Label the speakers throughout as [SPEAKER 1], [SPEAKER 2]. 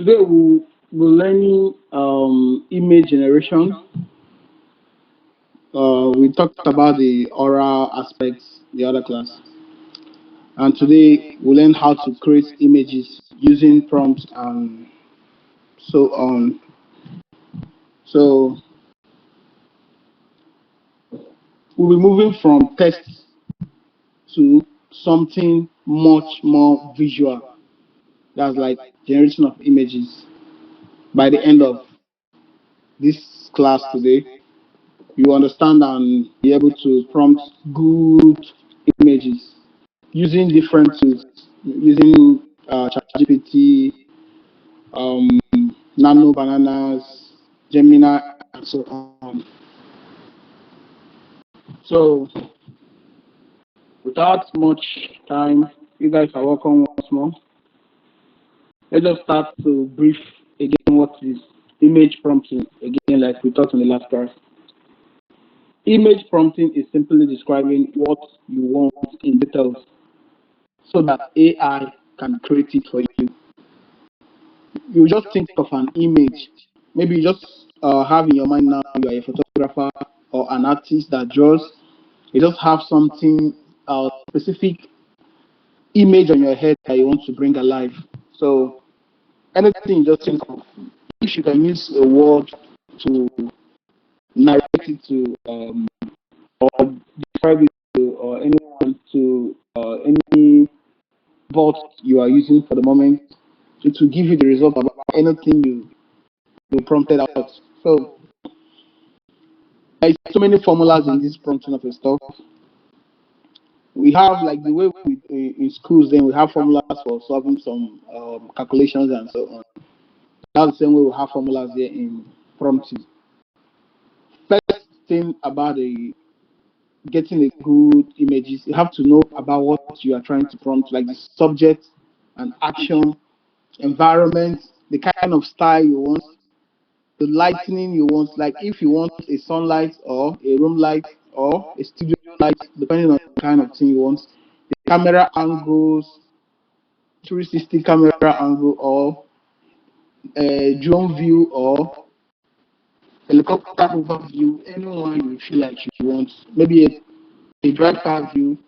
[SPEAKER 1] Today we're learning image generation. We talked about the oral aspects the other class, and today we learn how to create images using prompts and so on. So we'll be moving from text to something much more visual. That's like generation of images. By the end of this class today, you understand and be able to prompt good images using different tools, using ChatGPT, um, Nano Bananas, Gemini, and so on. So, without much time, you guys are welcome once more. Let's just start to brief again what is image prompting, again, like we talked in the last class. Image prompting is simply describing what you want in details so that AI can create it for you. You just think of an image. Maybe you just have in your mind now you are a photographer or an artist that draws. You just have something, specific image on your head that you want to bring alive. So anything you just think of, if you can use a word to narrate it to or describe it to or anyone to any bot you are using for the moment to give you the result about anything you prompted out. So there's so many formulas in this prompting of a stuff. We have like the way we in schools, then we have formulas for solving some calculations and so on. That's the same way we have formulas here in prompting. First thing about getting a good images, you have to know about what you are trying to prompt, like the subject and action, environment, the kind of style you want, the lightning you want, like if you want a sunlight or a room light or a studio light, depending on the kind of thing you want, the camera angles, 360 camera angle or a drone view or helicopter overview, anyone you feel like you want, maybe a drive car view,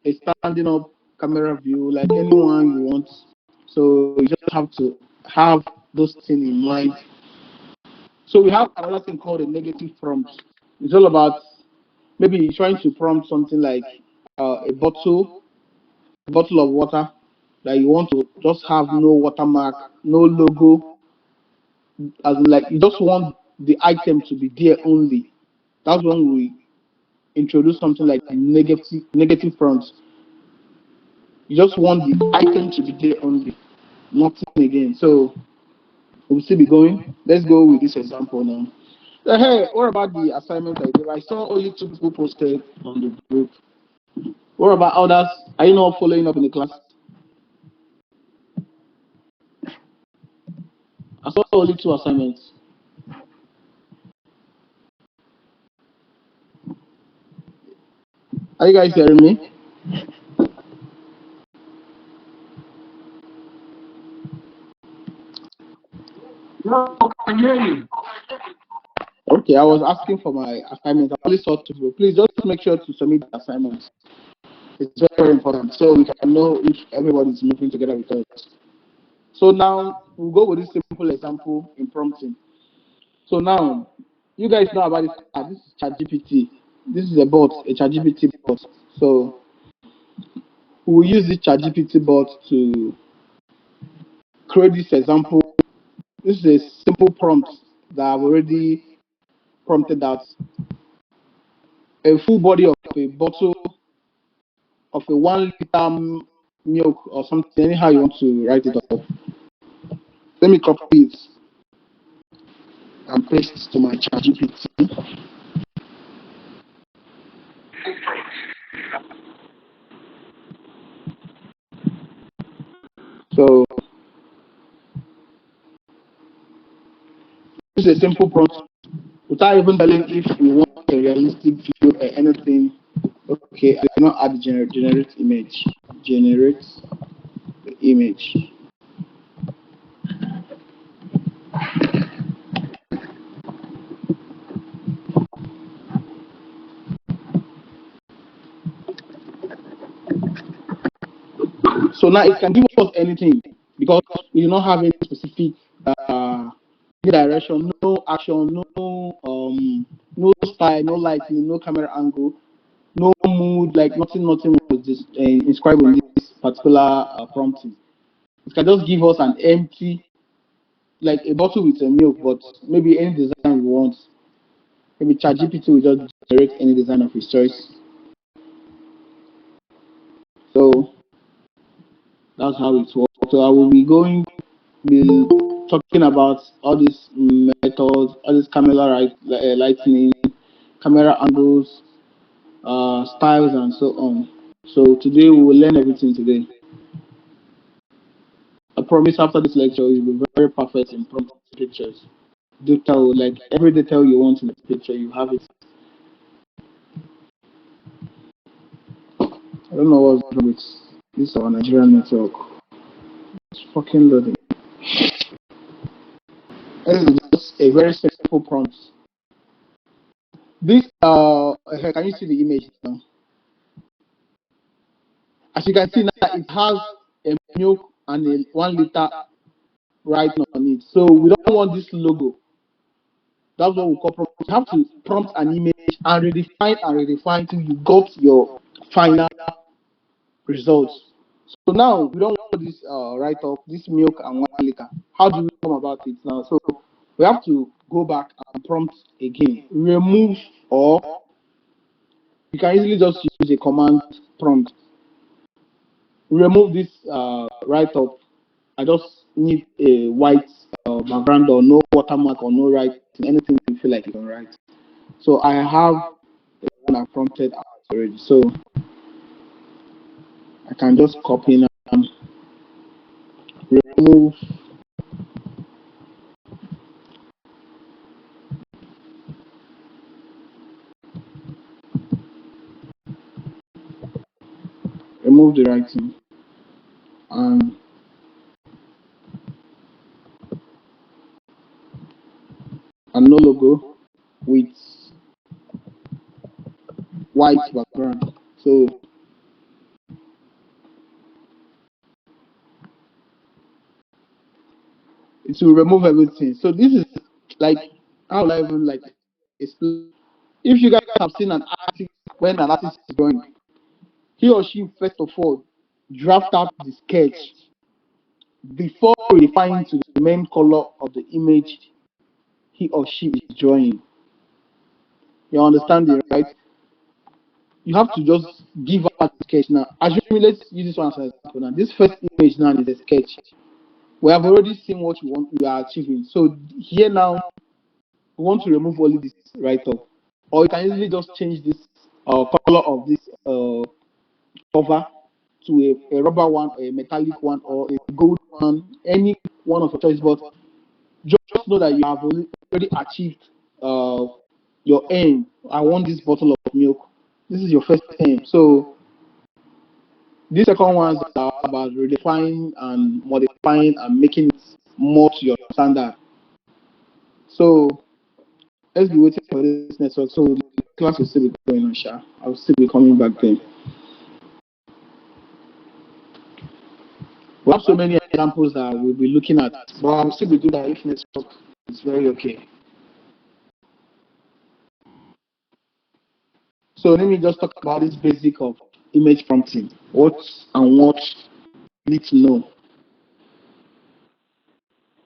[SPEAKER 1] a standing up camera view, like anyone you want. So you just have to have those things in mind. So we have another thing called a negative prompt. It's all about maybe you're trying to prompt something like a bottle of water that you want to just have no watermark, no logo, as in like you just want the item to be there only. That's when we introduce something like negative prompts. You just want the item to be there only, nothing again. So we'll still be going. Let's go with this example now. Hey, what about the assignment I gave? I saw only two people posted on the group. What about others? Are you not following up in the class? I saw only two assignments. Are you guys hearing me?
[SPEAKER 2] No, I can hear you.
[SPEAKER 1] Okay, I was asking for my assignment. I only saw two people. Please just make sure to submit the assignments. It's very important so we can know if everybody is moving together with us. So now we'll go with this simple example in prompting. So now you guys know about this. This is ChatGPT. This is a bot, a ChatGPT bot. So we'll use this ChatGPT bot to create this example. This is a simple prompt that I've already prompted out. A full body of a bottle of a 1 liter milk or something, anyhow you want to write it up. Let me copy it and paste it to my ChatGPT. So this is a simple prompt without even telling if you want a realistic view or anything. Okay, I cannot add generate image. Generate the image. So now it can give us anything because we do not have any specific uh, direction, no action, no style, no lighting, no camera angle, no mood, like nothing was inscribed on this particular prompting. It can just give us an empty, like a bottle with a milk, but maybe any design we want. Maybe ChatGPT will just generate any design of his choice. So that's how it works. So I will be talking about all these methods, all these lighting, camera angles, styles, and so on. So today we will learn everything today. I promise after this lecture you'll be very perfect in prompt pictures. Detail, like every detail you want in the picture, you have it. I don't know what's wrong with this our Nigerian network. It's fucking loading. This is just a very simple prompt. This can you see the image now? As you can see now, it has a milk and a 1 liter writing on it. So we don't want this logo. That's what we call prompt. You have to prompt an image and redefine till you got your final results. So now we don't want this write up, this milk and 1 liter. How do we come about it now? So we have to go back and prompt again. Remove, or you can easily just use a command prompt. Remove this write up. I just need a white background or no watermark or no writing, anything you feel like you can write. So I have the one I prompted out already. So I can just copy now, remove, remove the writing, and no logo with white background. So it will remove everything. So this is like how I even like explain. If you guys have seen an artist, when an artist is drawing, he or she first of all draft out the sketch before referring to the main color of the image he or she is drawing. You understand it, right? You have to just give out the sketch now. Assuming, let's use this one as an example now. This first image now is a sketch. We have already seen what we are achieving. So here now, we want to remove only this right up. Or you can easily just change this color of this cover to a rubber one, or a metallic one, or a gold one, any one of your choice. But just know that you have already achieved uh, your aim. I want this bottle of milk. This is your first aim. So these second ones are about redefining and modifying and making it more to your standard. So let's be waiting for this network. So the class will still be going on, Sha. I'll still be coming back then. We have so many examples that we'll be looking at, but I'll still be doing that if network is very okay. So let me just talk about this basic of image prompting. What and what you need to know.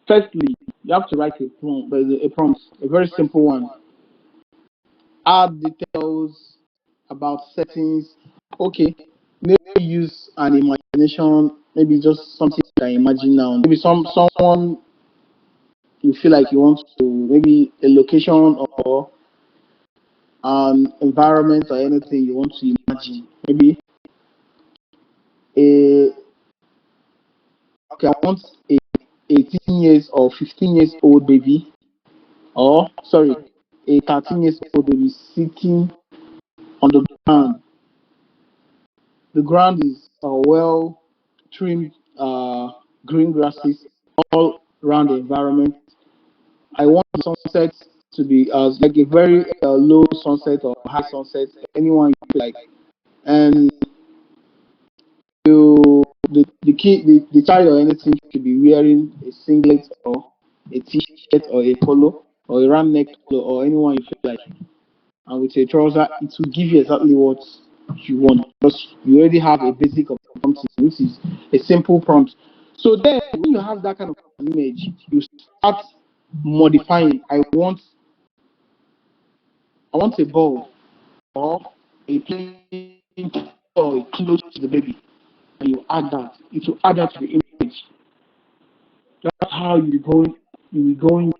[SPEAKER 1] Firstly, you have to write a prompt, a very simple one. Add details about settings. Okay, maybe use an imagination. Maybe just something you can imagine now. Maybe someone you feel like you want to, maybe a location or an environment or anything you want to imagine. Maybe a okay, I want a 18 years or 15 years old baby, or sorry, a 13 years old baby sitting on the ground. The ground is well trimmed, green grasses all around the environment. I want the sunset to be as like a very low sunset or high sunset, anyone you like, and you the child or anything should be wearing a singlet or a t-shirt or a polo or a round neck polo or anyone you feel like, and with a trouser, it will give you exactly what you want because you already have a basic of something, which is a simple prompt. So then, when you have that kind of an image, you start modifying. I want a ball or a playing toy close to the baby, and you add that. It will add that to the image. That's how you will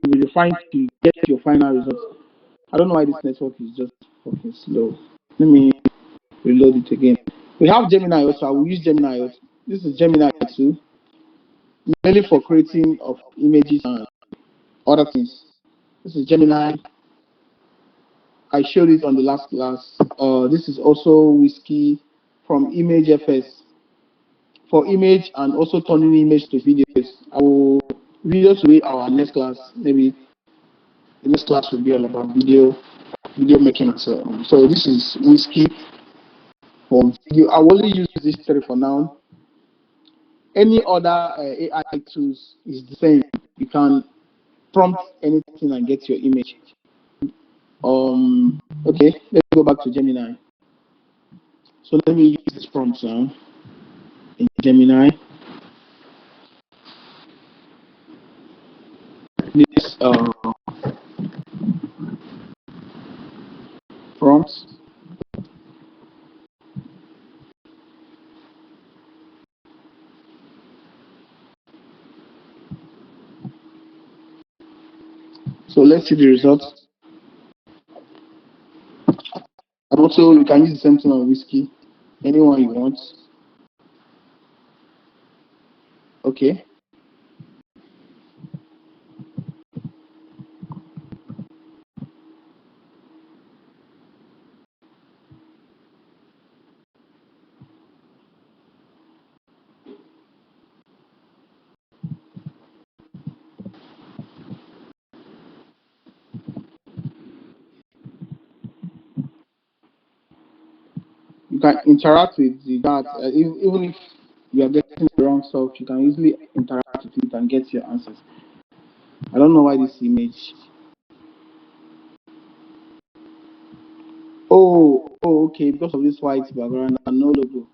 [SPEAKER 1] refine to get your final result. I don't know why this network is just fucking slow. Let me reload it again. We have Gemini also. I will use Gemini also. This is Gemini 2, mainly for creating of images and other things. This is Gemini. I showed it on the last class. This is also Whiskey from Image FS for image and also turning image to videos. I will videos will be our next class. Maybe the next class will be all about video making and so on. So this is Whiskey for video. I will only use this three for now. Any other AI tools is the same. You can prompt anything and get your image. Okay, let's go back to Gemini. So let me use this prompt now in Gemini. This prompt. So let's see the results. And also, you can use the same thing on Whiskey. Anyone you want. Okay. You can interact with that. Even if you are getting the wrong stuff, you can easily interact with it and get your answers. I don't know why this image. Oh, okay. Because of this white background and no logo.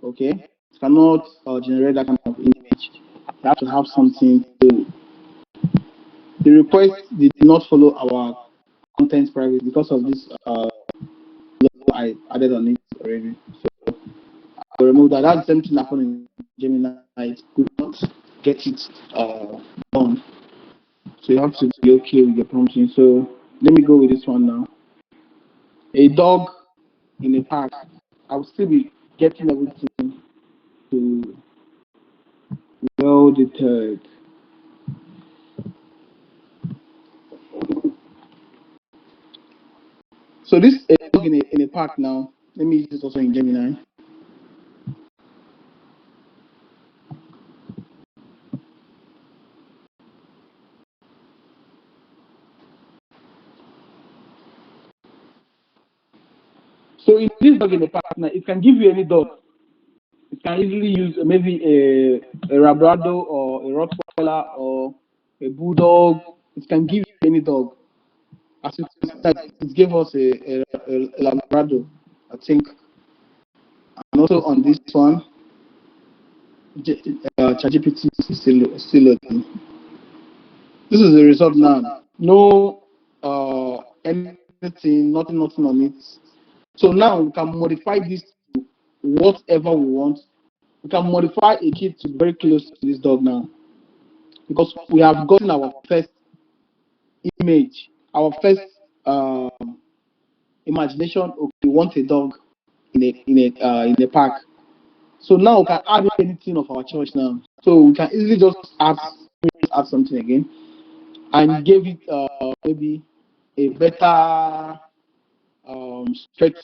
[SPEAKER 1] Okay, it cannot generate that kind of image. You have to have something to. The request did not follow our content privacy because of this logo I added on it already. So I remove that. That's the same thing happened in Gemini. It could not get it done. So you have to be okay with the prompting. So let me go with this one now. A dog in a park. I will still be getting everything to well deterred. So this a dog in a park now. Let me use this also in Gemini. So in this dog in the park now, it can give you any dog. It can easily use maybe a Labrador or a Rottweiler or a Bulldog. It can give you any dog. As it, it gave us a Labrador, I think. And also on this one, ChatGPT is still loading. This is the result now. No anything, nothing on it. So now we can modify this to whatever we want. We can modify a kid to be very close to this dog now because we have gotten our first image, our first imagination. Okay, we want a dog in a park. So now we can add anything of our choice now. So we can easily just add something again and give it maybe a better straight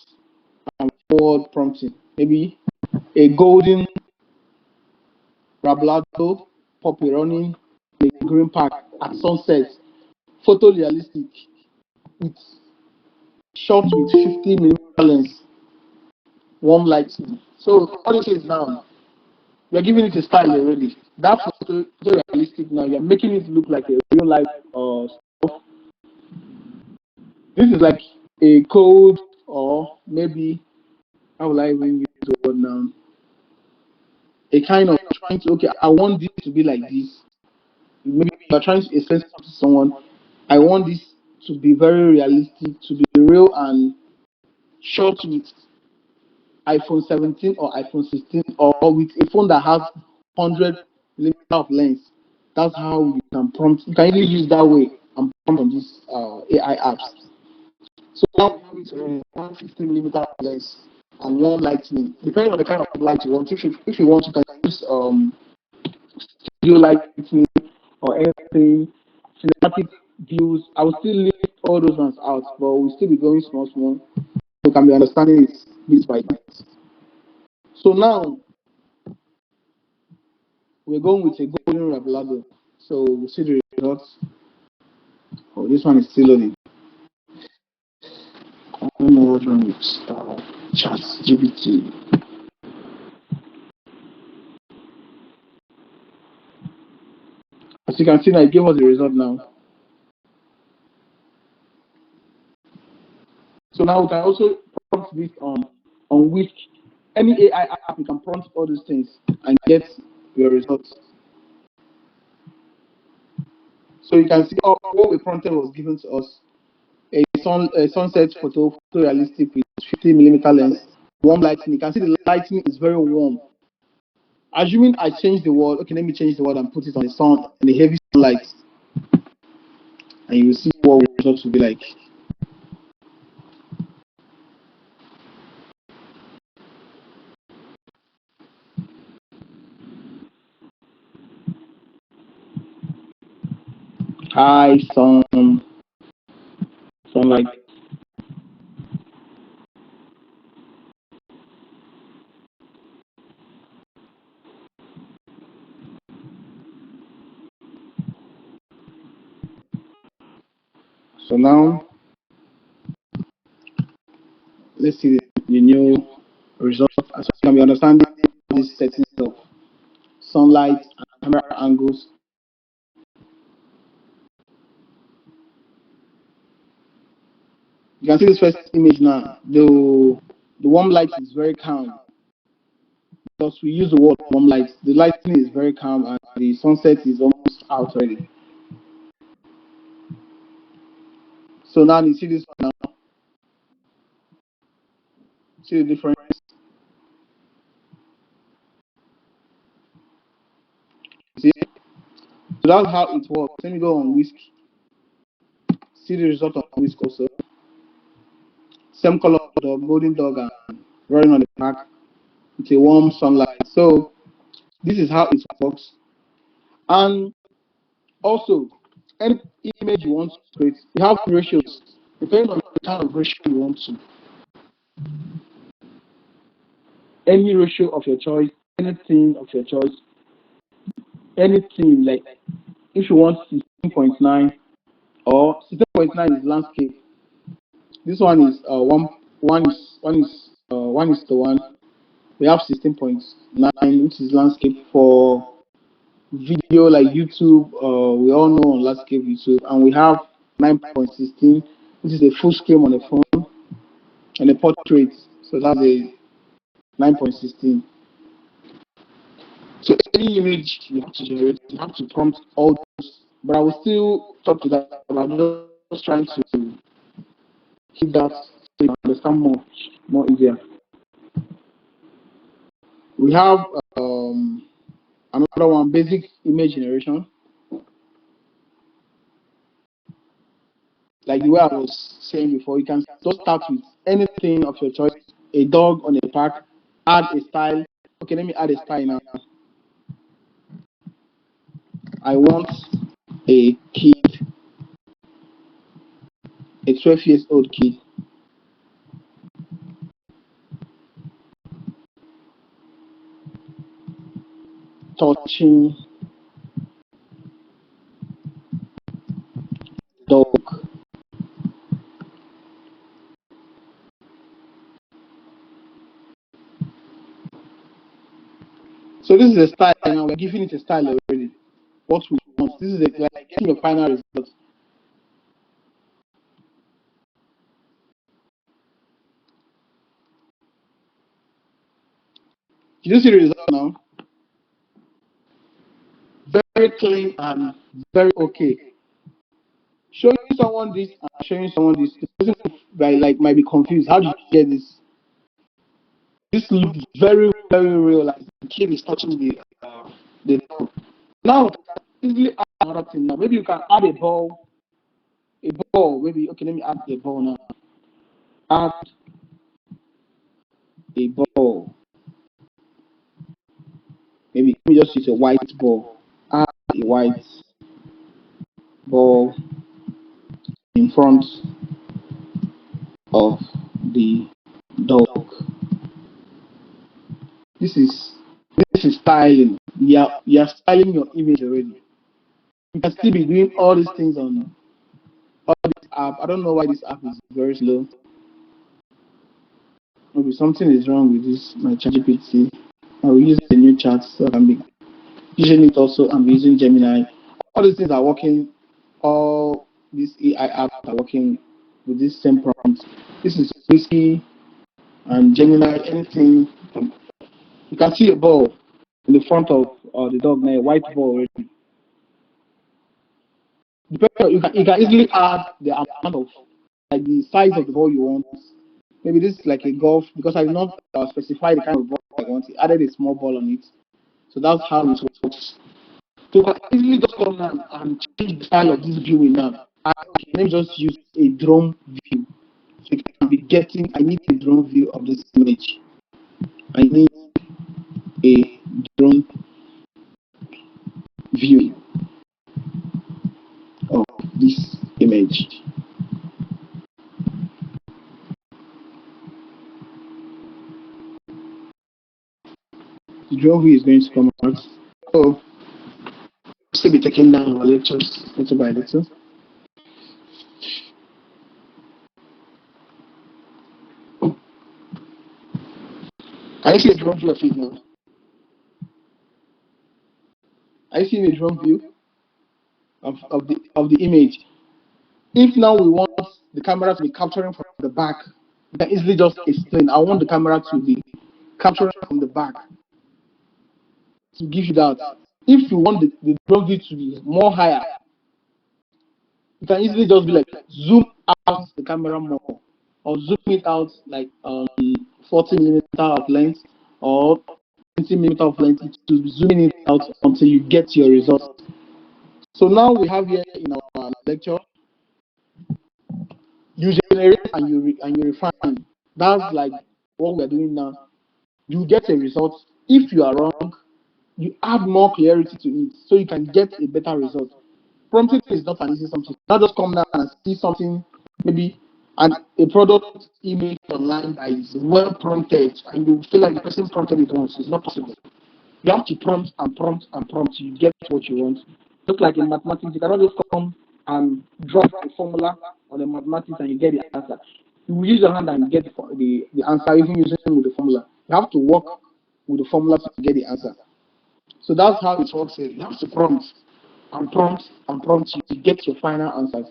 [SPEAKER 1] and forward prompting. Maybe a golden Rablado puppy running in a green park at sunset. Photorealistic with shot with 50 mm lens, warm lighting. So all this is now you're giving it a style already. That photo realistic now. You're making it look like a real life stuff. This is like a code, or maybe how will I even use the word now? A kind of trying to, okay, I want this to be like this. Maybe you're trying to explain something to someone. I want this to be very realistic, to be real and short with iPhone 17 or iPhone 16, or with a phone that has 100 millimeter of lens. That's how you can prompt. You can even use that way and prompt on these AI apps. So now we have it 150 millimeter lens and one lightning. Depending on the kind of light you want. If you want, you can use studio lighting or anything. Cinematic views. I will still leave all those ones out, but we'll still be going small, small. So can be understanding it bit by bit. So now we're going with a golden revelado. So we'll see the results. Oh, this one is still loading. I don't know what's wrong with chat GBT. As you can see now, it gave us the result now. So now we can also prompt this on which any AI app, you can prompt all these things and get your results. So you can see what we prompted was given to us. A sunset photorealistic with 50 millimeter lens, warm lighting. You can see the lighting is very warm. Assuming I change the word, okay, let me change the word and put it on the sun in the heavy sunlight, and you will see what the results will be like. High sunlight. So now let's see the new result. As you can be understanding these settings of sunlight and camera angles. You can see this first image now. The warm light is very calm because we use the word warm light. The lighting is very calm and the sunset is almost out already. So now you see this one now. See the difference. See? So that's how it works. Let me go on whisk. See the result of whisk also. Same color dog, golden dog, and running on the park with a warm sunlight. So this is how it works. And also, any image you want to create, you have ratios. Depending on the kind of ratio you want to. Any ratio of your choice, anything of your choice, anything like if you want 16.9 or 16.9 is landscape. This one is one is to one. We have 16.9, which is landscape for video like YouTube. We all know on landscape YouTube, and we have 9.16, which is a full screen on the phone and a portrait. So that's a 9.16. So any image you have to generate, you have to prompt all those. But I will still talk to that. I'm just trying to keep that so you understand more easier. We have another one, basic image generation. Like the way I was saying before, you can just start with anything of your choice. A dog on a park, add a style. Okay, let me add a style now. I want a kid, a 12 years old kid, touching dog. So this is a style now. We're giving it a style already. What we want. This is like getting your final result. Did you see the result now? Very clean and very okay. Showing someone this and showing someone this, the person might be confused. How did you get this? This looks very, very real. Like the kid is touching the dog. Now, easily add another thing now. Maybe you can add a ball. A ball. Maybe, okay, let me add a ball now. Add a ball. Maybe let me just use a white ball. Add a white ball in front of the dog. This is this is styling. You're styling your image already. You can still be doing all these things on all this app. I don't know why this app is very slow. Maybe something is wrong with this my ChatGPT. I will use a new chat so I can be using it also. I'm using Gemini. All these things are working. All these AI apps are working with this same prompt. This is Whiskey and Gemini. Anything you can see a ball in the front of the dog now, a white ball already. You can easily add the amount of like the size of the ball you want. Maybe this is like a golf because I did not specify the kind of ball I want. I added a small ball on it. So that's how it works. So you can easily just come now and change the style of this viewing now. Let me just use a drone view. So you can be getting, I need a drone view of this image. I need a drone view of this image. The drone view is going to come out. So still be taking down our lectures little by little. Can you see a drone view of it now? Are you seeing a drone view of the image? If now we want the camera to be capturing from the back, we can easily just explain. I want the camera to be capturing from the back to give you that. If you want the drone view to be more higher, you can easily just be like zoom out the camera more or zoom it out like 40 millimeter of length or 20 millimeter of length to be zooming it out until you get your result. So now we have here in our lecture, you generate and you refine. That's like what we're doing now. You get a result. If you are wrong, you add more clarity to it so you can get a better result. Prompting is not an easy something. Not just come down and see something, maybe a product image online that is well prompted and you feel like the person prompted it once. It's not possible. You have to prompt and prompt and prompt. You get what you want. Just like in mathematics, you cannot just come and drop a formula on the mathematics and you get the answer. You will use your hand and get the answer even using with the formula. You have to work with the formula to get the answer. So that's how it works. You have to prompt and prompt and prompt to get your final answers.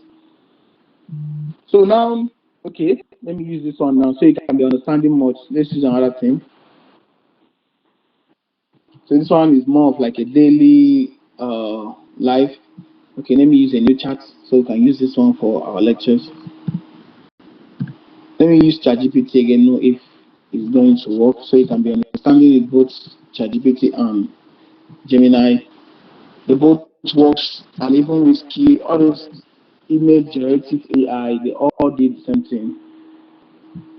[SPEAKER 1] So now, okay, let me use this one now so you can be understanding much. Let's use another thing. So this one is more of like a daily life. Okay, let me use a new chat so we can use this one for our lectures. Let me use ChatGPT again, know if it's going to work so you can be understanding it both ChatGPT and Gemini. They both works and even with key, all those image generative AI, they all did the same thing.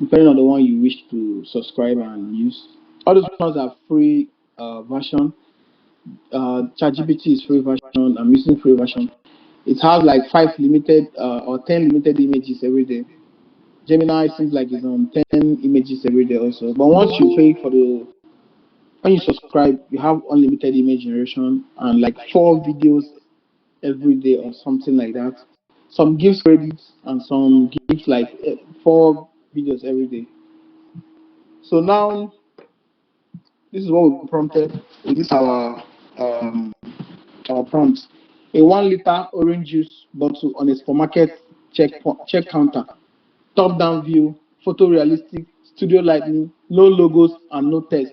[SPEAKER 1] Depending on the one you wish to subscribe and use. All those ones are free version. ChatGPT is free version. I'm using free version. It has like 5 limited or 10 limited images every day. Gemini seems like it's on 10 images every day also. But once you pay for the when you subscribe, you have unlimited image generation and like 4 videos every day or something like that. Some gives credits and some gives like 4 videos every day. So now this is what we prompted. This is our prompt. A 1 liter orange juice bottle on a supermarket check counter. Top down view, photorealistic, studio lighting, no logos and no text.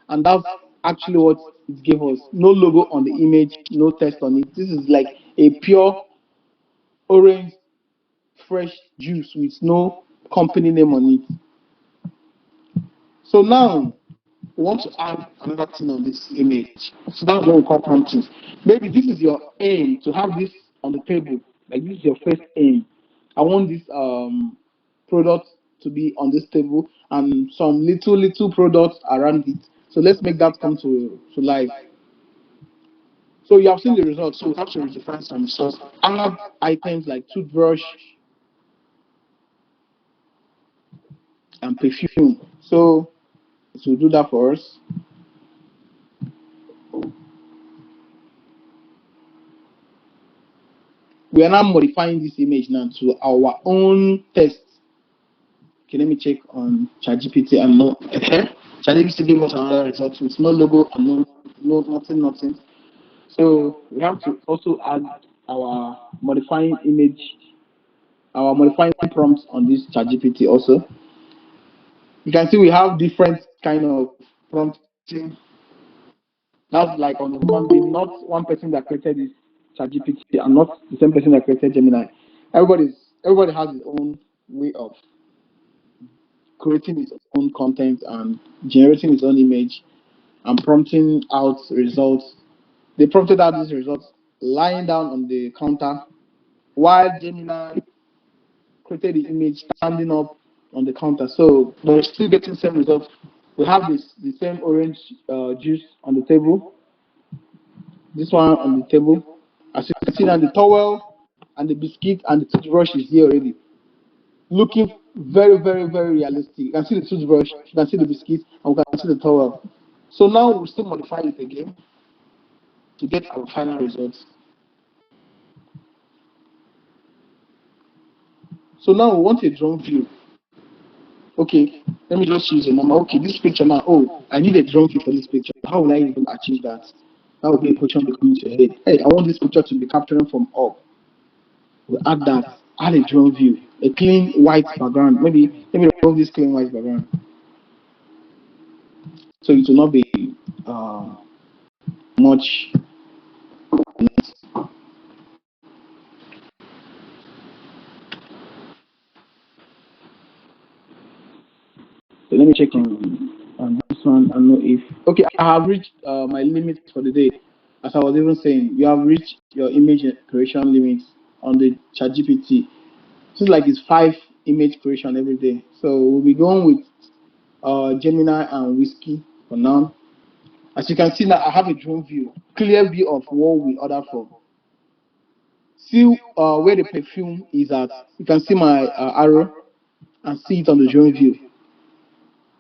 [SPEAKER 1] And that's actually what it gave us. No logo on the image, no text on it. This is like a pure orange fresh juice with no company name on it. So now we want to add another thing on this image. So that's what we call prompting. Maybe this is your aim to have this on the table. Like this is your first aim. I want this product to be on this table and some little products around it. So let's make that come to life. So you have seen the results. So we have to redefine some source. Add items like toothbrush and perfume. So to do that for us, we are now modifying this image now to our own test. Okay, let me check on ChatGPT and no. ChatGPT gave us another result with no logo and no nothing. So we have to also add our modifying image, our modifying prompts on this ChatGPT also. You can see we have different kind of prompting. That's like on the human being, not one person that created this ChatGPT and not the same person that created Gemini. Everybody has his own way of creating his own content and generating his own image and prompting out results. They prompted out these results lying down on the counter while Gemini created the image standing up on the counter. So we're still getting same results. We have the same orange juice on the table, this one on the table. As you can see now, the towel and the biscuit and the toothbrush is here already. Looking very realistic. You can see the toothbrush, you can see the biscuit, and we can see the towel. So now we'll still modify it again to get our final results. So now we want a drone view. Okay, let me just use a number. Okay, this picture now. Oh, I need a drone view for this picture. How will I even achieve that? That would be a question coming to your head. Hey, I want this picture to be capturing from up. We'll add that. Add a drone view. A clean white background. Maybe remove this clean white background. So it will not be uh, much. So let me check on this one and know if okay, I have reached my limit for the day. As I was even saying, you have reached your image creation limit on the ChatGPT. Seems like it's 5 image creation every day. So we'll be going with Gemini and Whiskey for now. As you can see now, I have a drone view, clear view of what we order from. See where the perfume is at. You can see my arrow and see it on the drone view.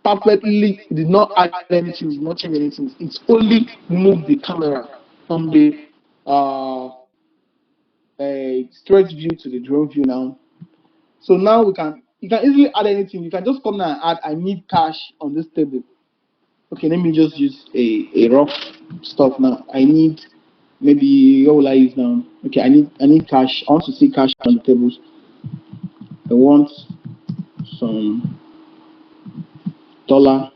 [SPEAKER 1] Perfectly, it did not add anything, did not change anything. It's only moved the camera from the straight view to the drone view now. So now you can easily add anything. You can just come now and add I need cash on this table. Okay, let me just use a rough stuff now. I need maybe what will I use now? Okay, I need cash. I want to see cash on the tables. I want some dollar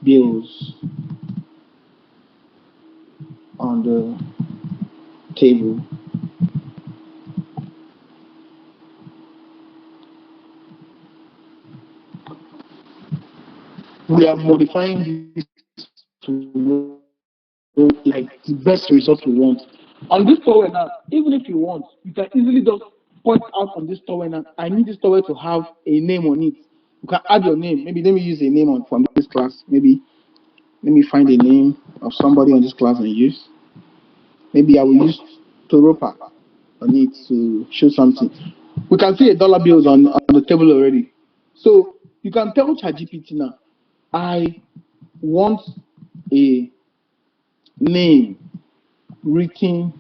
[SPEAKER 1] bills on the table. We are modifying this to like the best result we want. On this towel now, even if you want, you can easily just point out on this towel now. I need this towel to have a name on it. You can add your name. Maybe let me use a name on from this class. Maybe let me find a name of somebody on this class and use. Maybe I will use Toropa on it to show something. We can see a dollar bills on the table already. So you can tell ChatGPT now, I want a name written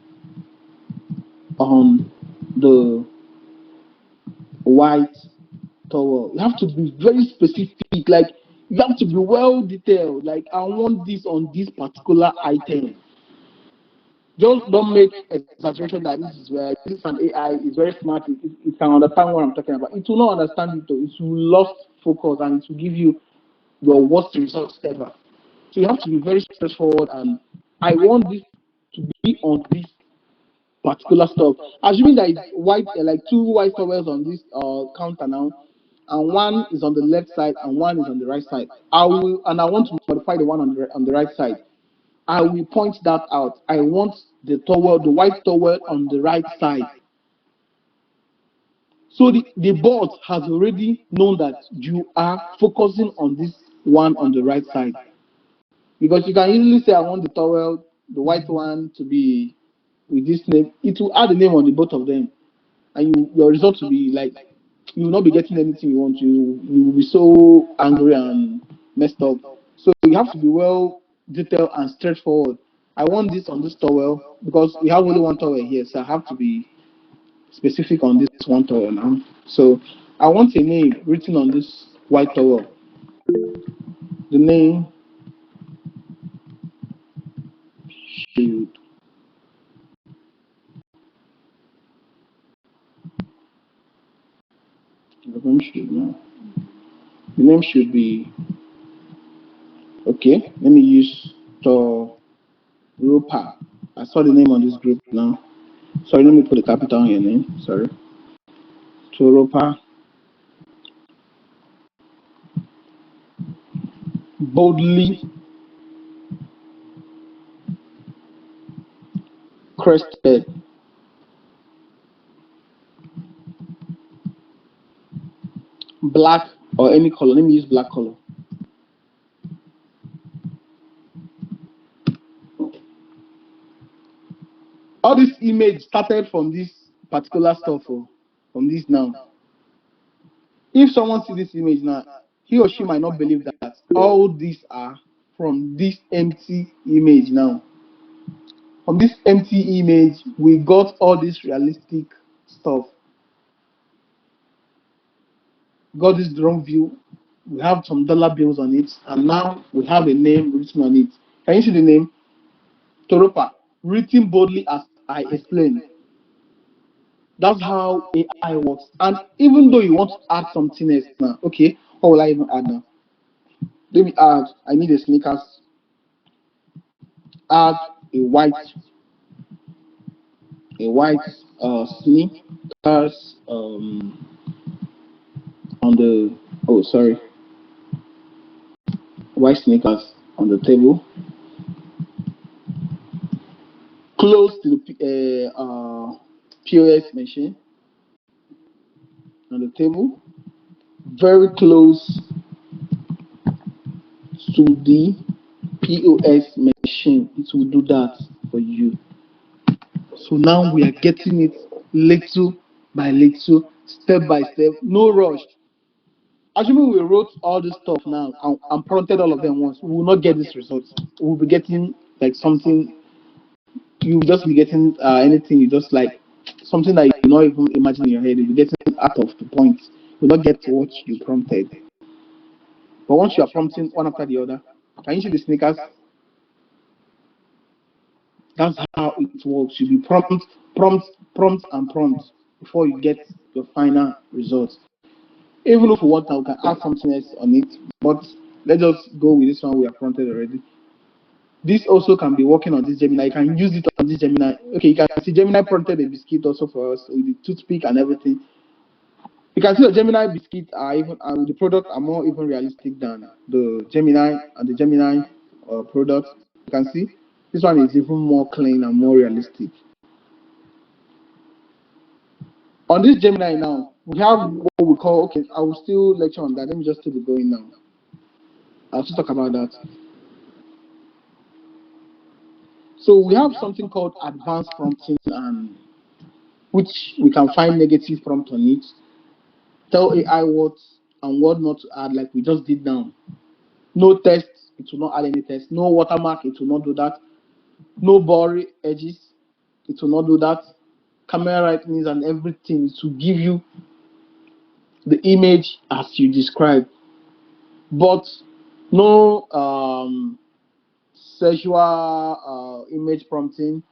[SPEAKER 1] on the white towel. You have to be very specific. Like You have to be well detailed. Like, I want this on this particular item. Just don't make exaggeration that this is an AI, it's very smart, it can understand what I'm talking about. It will not understand it though. It will lost focus and it will give you your worst results ever. So you have to be very straightforward and I want this to be on this particular stuff. Assuming that it's white, like two white towels on this counter now, and one is on the left side and one is on the right side. I want to modify the one on the right side. I will point that out. I want the white towel on the right side. So the board has already known that you are focusing on this one on the right side. Because you can easily say, I want the towel, the white one to be with this name. It will add a name on the both of them. And your result will be like, you will not be getting anything you want. You will be so angry and messed up. So you have to be well detailed and straightforward. I want this on this towel because we have only one towel here, so I have to be specific on this one towel now. So I want a name written on this white towel. The name should the name should be okay. Let me use Toropa. I saw the name on this group now. Sorry, let me put a capital on your name. Sorry. Toropa. Boldly crested. Black or any color. Let me use black color. All this image started from this particular stuff, from this now. If someone sees this image now, he or she might not believe that all these are from this empty image now. From this empty image, we got all this realistic stuff. Got this drone view. We have some dollar bills on it, and now we have a name written on it. Can you see the name? Toropa, written boldly as I explained. That's how AI works. And even though you want to add something else now, okay, what will I even add now? Let me add, I need a sneakers, add a white, a white sneakers on the, oh, sorry, white sneakers on the table, close to the POS machine on the table, very close to the POS machine. It will do that for you. So now we are getting it little by little, step by step, no rush. Assuming we wrote all this stuff now and prompted all of them once, we will not get this result. We'll be getting like something, you'll just be getting anything you just like, something that you not even imagine in your head. You'll be getting out of the point. You'll not get to what you prompted. But once you are prompting one after the other, can you see the sneakers? That's how it works. You be prompt, and prompt before you get your final result. Even if we want, we can add something else on it. But let's just go with this one we have prompted already. This also can be working on this Gemini. You can use it on this Gemini. Okay, you can see Gemini prompted a biscuit also for us with the toothpick and everything. You can see the Gemini biscuit are even and the product are more even realistic than the Gemini and the Gemini product. You can see this one is even more clean and more realistic. On this Gemini now, we have what we call, okay, I will still lecture on that. Let me just keep it going now. I'll still talk about that. So we have something called advanced prompting, and which we can find negative prompt on it. Tell AI what and what not to add, like we just did now. No text, it will not add any text. No watermark, it will not do that. No blurry edges, it will not do that. Camera rightness and everything, to give you the image as you describe. But No sexual image prompting,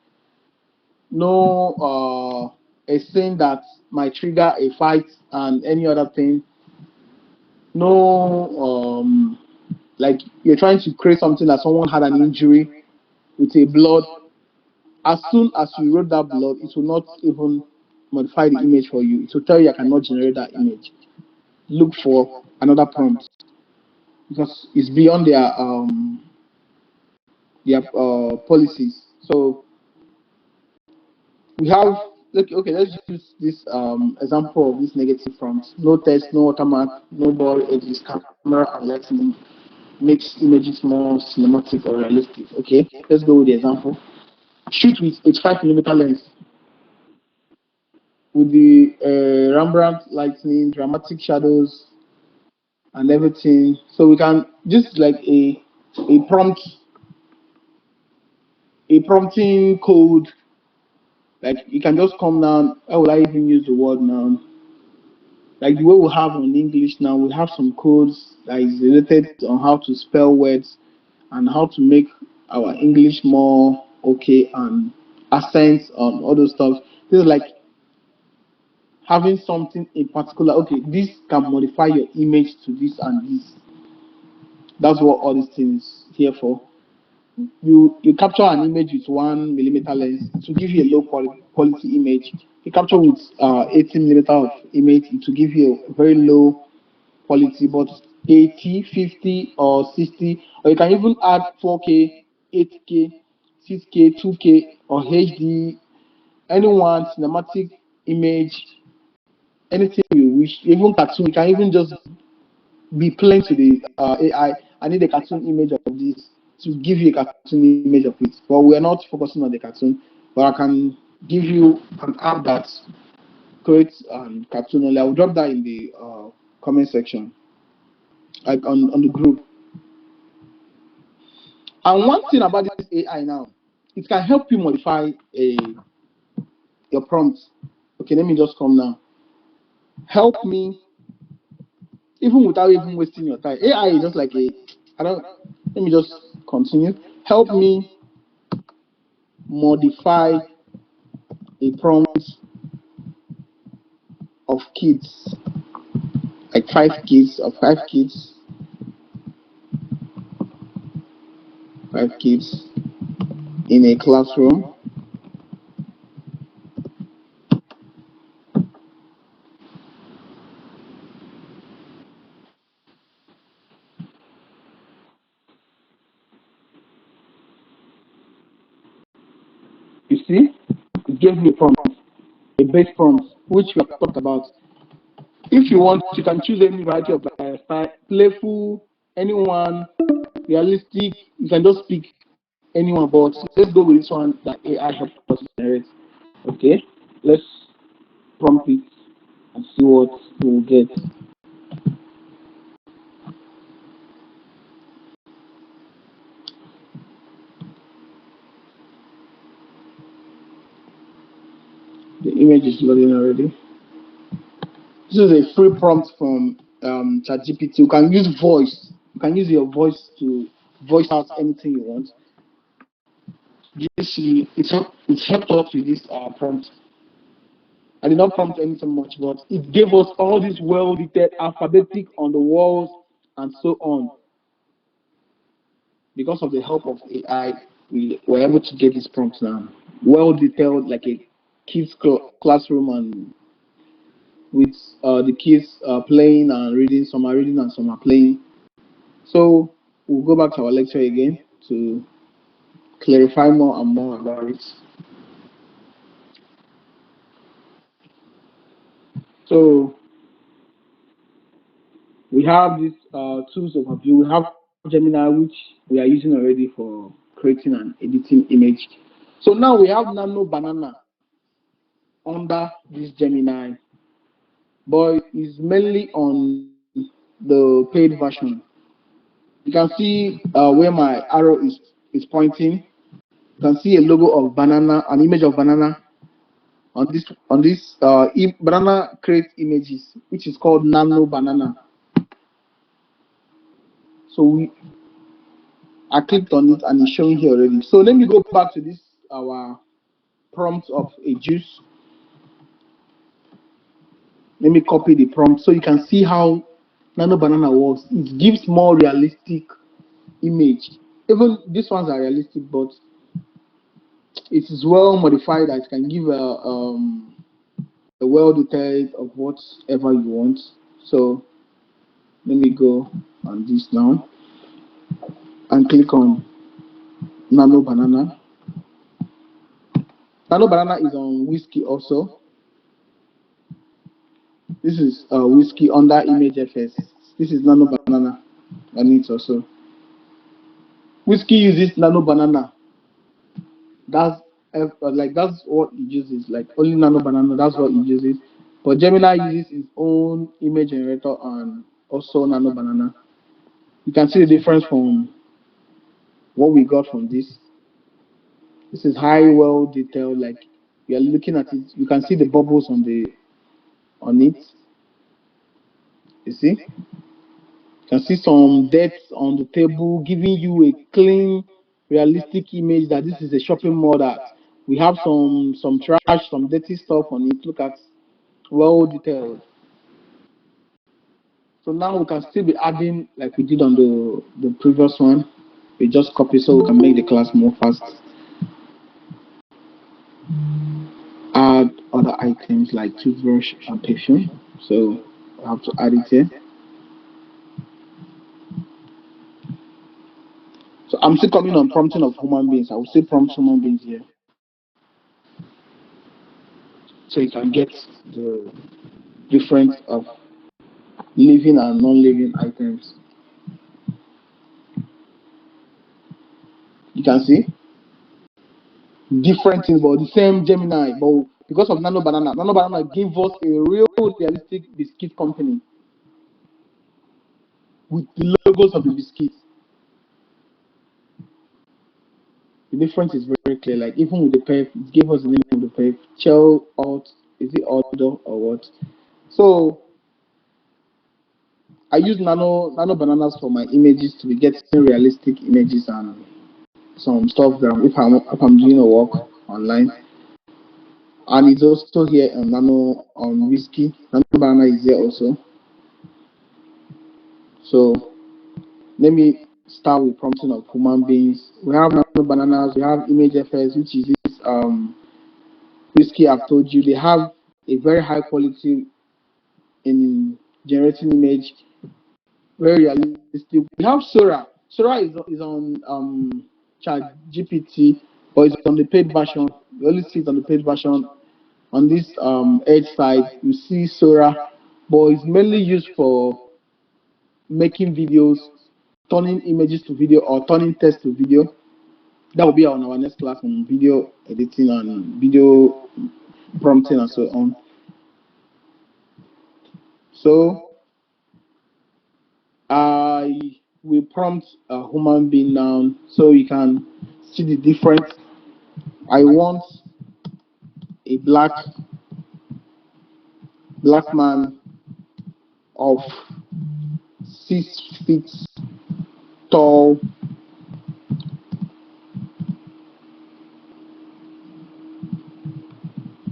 [SPEAKER 1] no a thing that might trigger a fight and any other thing, no like you're trying to create something that someone had an injury with a blood. As soon as you wrote that blood, it will not even modify the image for you. It will tell you I cannot generate that image. Look for another prompt because it's beyond their policies. So we have okay. Let's use this example of this negative prompt. No text, no watermark, no ball edges, camera and lighting makes images more cinematic or realistic. Okay, let's go with the example. Shoot with 85 millimeter lens with the Rembrandt lighting, dramatic shadows, and everything. So we can just like a prompt, a prompting code. Like you can just come down. How will I even use the word now? Like the way we have on English now, we have some codes that is related on how to spell words and how to make our English more okay and accents on all those stuff. This is like having something in particular. Okay, this can modify your image to this and this. That's what all these things here for. You capture an image with 1 millimeter lens to give you a low quality image. You capture with 18 millimeter of image to give you a very low quality, but 80, 50, or 60, or you can even add 4K, 8K, 6K, 2K, or HD, anyone, cinematic image, anything you wish, even cartoon. You can even just be plain to the AI. I need a cartoon image of this to give you a cartoon image of it. But we are not focusing on the cartoon, but I can give you an app that creates cartoon only. I will drop that in the comment section, like on the group. And one thing about this AI now, it can help you modify your prompt. Okay, let me just come now. Help me, even without even wasting your time. AI is just like a, I don't, let me just continue. Help me modify a prompt of kids, like 5 kids or 5 kids, 5 kids in a classroom. You see, it gave me a prompt, a base prompt, which we have talked about. If you want, you can choose any variety of style, playful, anyone, realistic. You can just pick anyone, but let's go with this one that AI helped us generate. Okay, let's prompt it and see what we'll get. The image is loading already. This is a free prompt from ChatGPT. You can use voice. You can use your voice to voice out anything you want. It's helped us with this prompt. I did not prompt anything much, but it gave us all this well detailed alphabetic on the walls and so on. Because of the help of AI, we were able to get this prompt now. Well detailed, like a kids classroom, and with the kids playing and reading. Some are reading and some are playing. So we'll go back to our lecture again to clarify more and more about it. So we have this tools overview. We have Gemini, which we are using already for creating and editing image. So now we have Nano Banana under this Gemini, but it's mainly on the paid version. You can see where my arrow is pointing. You can see a logo of banana, an image of banana on this banana crate images, which is called Nano Banana. So I clicked on it and it's showing here already. So let me go back to this our prompt of a juice. Let me copy the prompt so you can see how nano banana works. It gives more realistic image. Even these ones are realistic, but it is well modified that it can give a well detailed of whatever you want. So let me go on this now and click on nano banana. Nano banana is on whiskey also. This is whiskey under image FS. This is nano banana on it also. Whiskey uses nano banana. That's like that's what it uses. Like only nano banana. That's what it uses. But Gemini uses its own image generator and also nano banana. You can see the difference from what we got from this. This is high, well detailed. Like you are looking at it, you can see the bubbles on it. You see, you can see some depth on the table, giving you a clean, realistic image that this is a shopping mall. That we have some trash, some dirty stuff on it. Look at well detailed. So now we can still be adding like we did on the previous one. We just copy so we can make the class more fast. Add other items like toothbrush and perfume. So I have to add it here. So I'm still coming on prompting of human beings. I will still prompt human beings here. So you can get the difference of living and non-living items. You can see different things, but the same Gemini. But because of Nano Banana gave us a real realistic biscuit company with the logos of the biscuits. The difference is very clear. Like even with the pep, it gave us the name of the pep. Chell out, is it order or what? So I use nano bananas for my images to be getting realistic images and some stuff that if I'm doing a work online. And it's also here on nano on whiskey. Nano banana is here also. So let me start with prompting of human beings. We have nano bananas, we have image FS, which is this whiskey I've told you. They have a very high quality in generating image, very realistic. We have Sora. Sora is on Chat GPT, but it's on the paid version. You only see it on the paid version. On this edge side, you see Sora, but it's mainly used for making videos, turning images to video or turning text to video. That will be on our next class on video editing and video prompting and so on. So I will prompt a human being now so you can see the difference. I want a black man of 6 feet tall,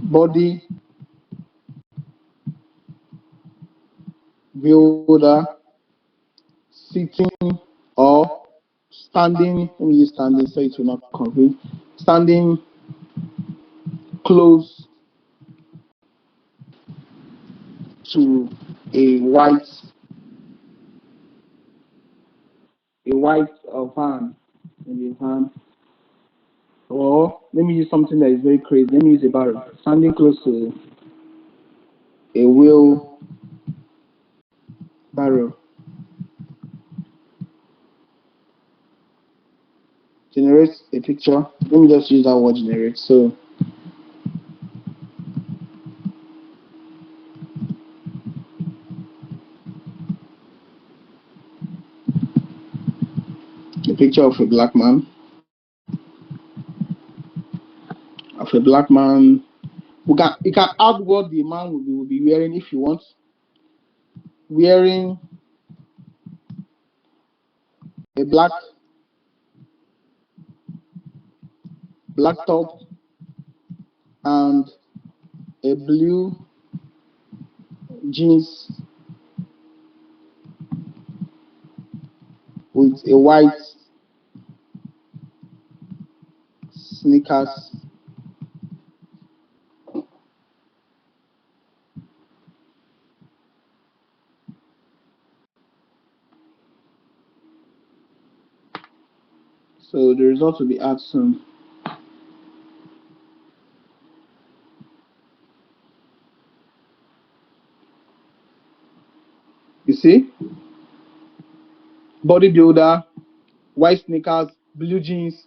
[SPEAKER 1] body builder, sitting or standing. Let me use standing so it will not confuse. Standing close to a white van, maybe a van. Or let me use something that is very crazy. Let me use a barrel. Standing close to a wheel barrel. Generate a picture. Let me just use that word generate. So a picture of a black man. Of a black man. You can add what the man will be wearing if you want. Wearing a black top and a blue jeans with a white sneakers. So the result will be out soon. You see, bodybuilder, white sneakers, blue jeans,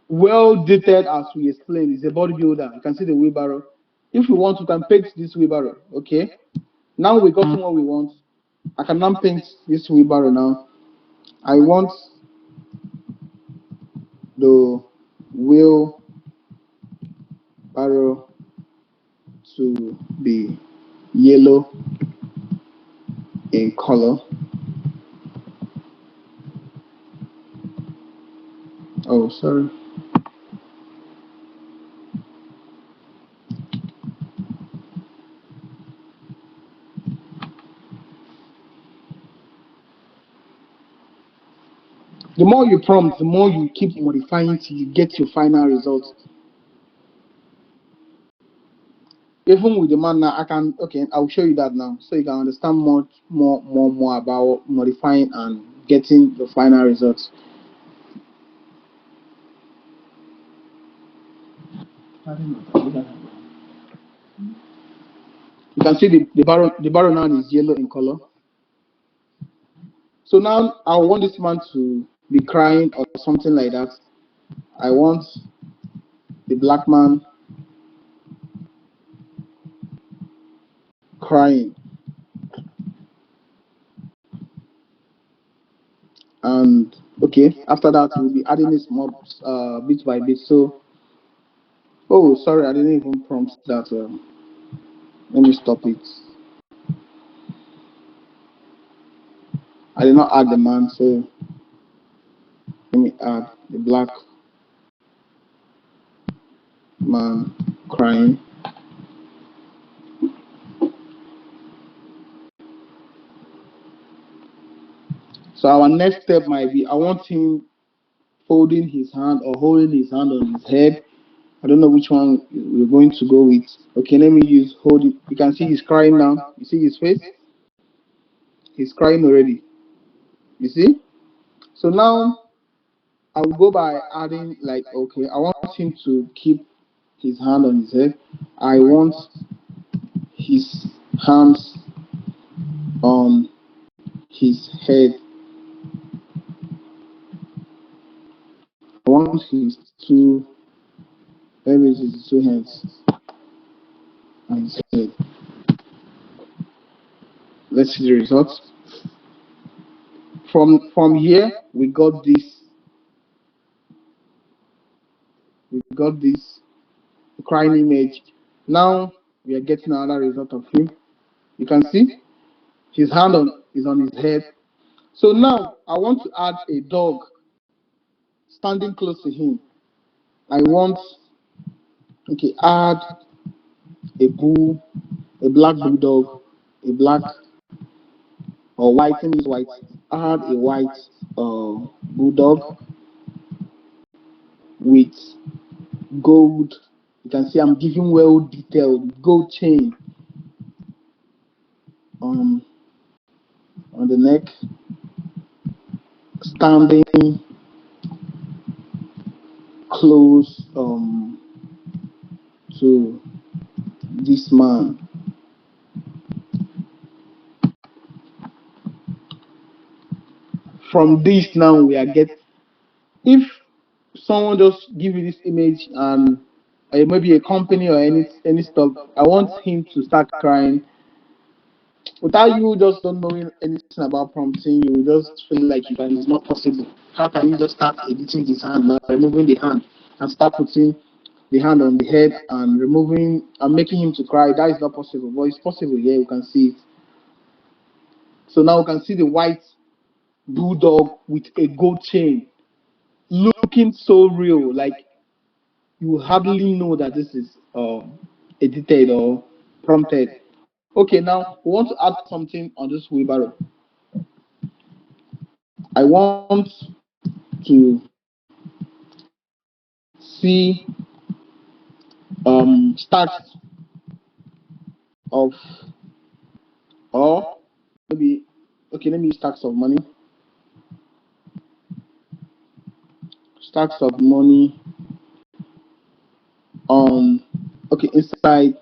[SPEAKER 1] well dated as we explained. Is a bodybuilder. You can see the wheelbarrow. If you want, you can paint this wheelbarrow. Okay. Now we got what we want. I can now paint this wheelbarrow now. I want the wheelbarrow to be yellow in color. Oh, sorry. The more you prompt, the more you keep modifying till you get your final result. Even with the man now, I can I'll show you that now, so you can understand more about modifying and getting the final results. You can see the barrel now is yellow in color. So now I want this man to be crying or something like that. I want the black man crying. And after that we'll be adding this more bit by bit. So, oh, sorry, I didn't even prompt that. Let me stop it. I did not add the man, so let me add the black man crying. So our next step might be I want him folding his hand or holding his hand on his head. I don't know which one we're going to go with. Okay, let me use holding. You can see he's crying now. You see his face? He's crying already. You see? So now I will go by adding like I want him to keep his hand on his head. I want his hands on his head. I want his maybe his two hands on his head. Let's see the results. From here we got this crying image. Now we are getting another result of him. You can see his hand is on his head. So now I want to add a dog standing close to him. I want add a black bulldog, a black or white, let me use white. Add a white bulldog with gold. You can see I'm giving well detailed gold chain on on the neck, standing close to this man. From this now we are get if someone just give you this image and maybe a company or any stuff, I want him to start crying without you just don't knowing anything about prompting. You just feel like it's not possible. How can you just start editing his hand now, removing the hand and start putting the hand on the head and removing and making him to cry? That is not possible, but it's possible. Yeah, you can see it. So now we can see the white bulldog with a gold chain, looking so real, like you hardly know that this is edited or prompted. Okay, now we want to add something on this wheelbarrow. I want to see stacks of, or maybe, okay, let me use stacks of money. Stacks of money on, okay, inside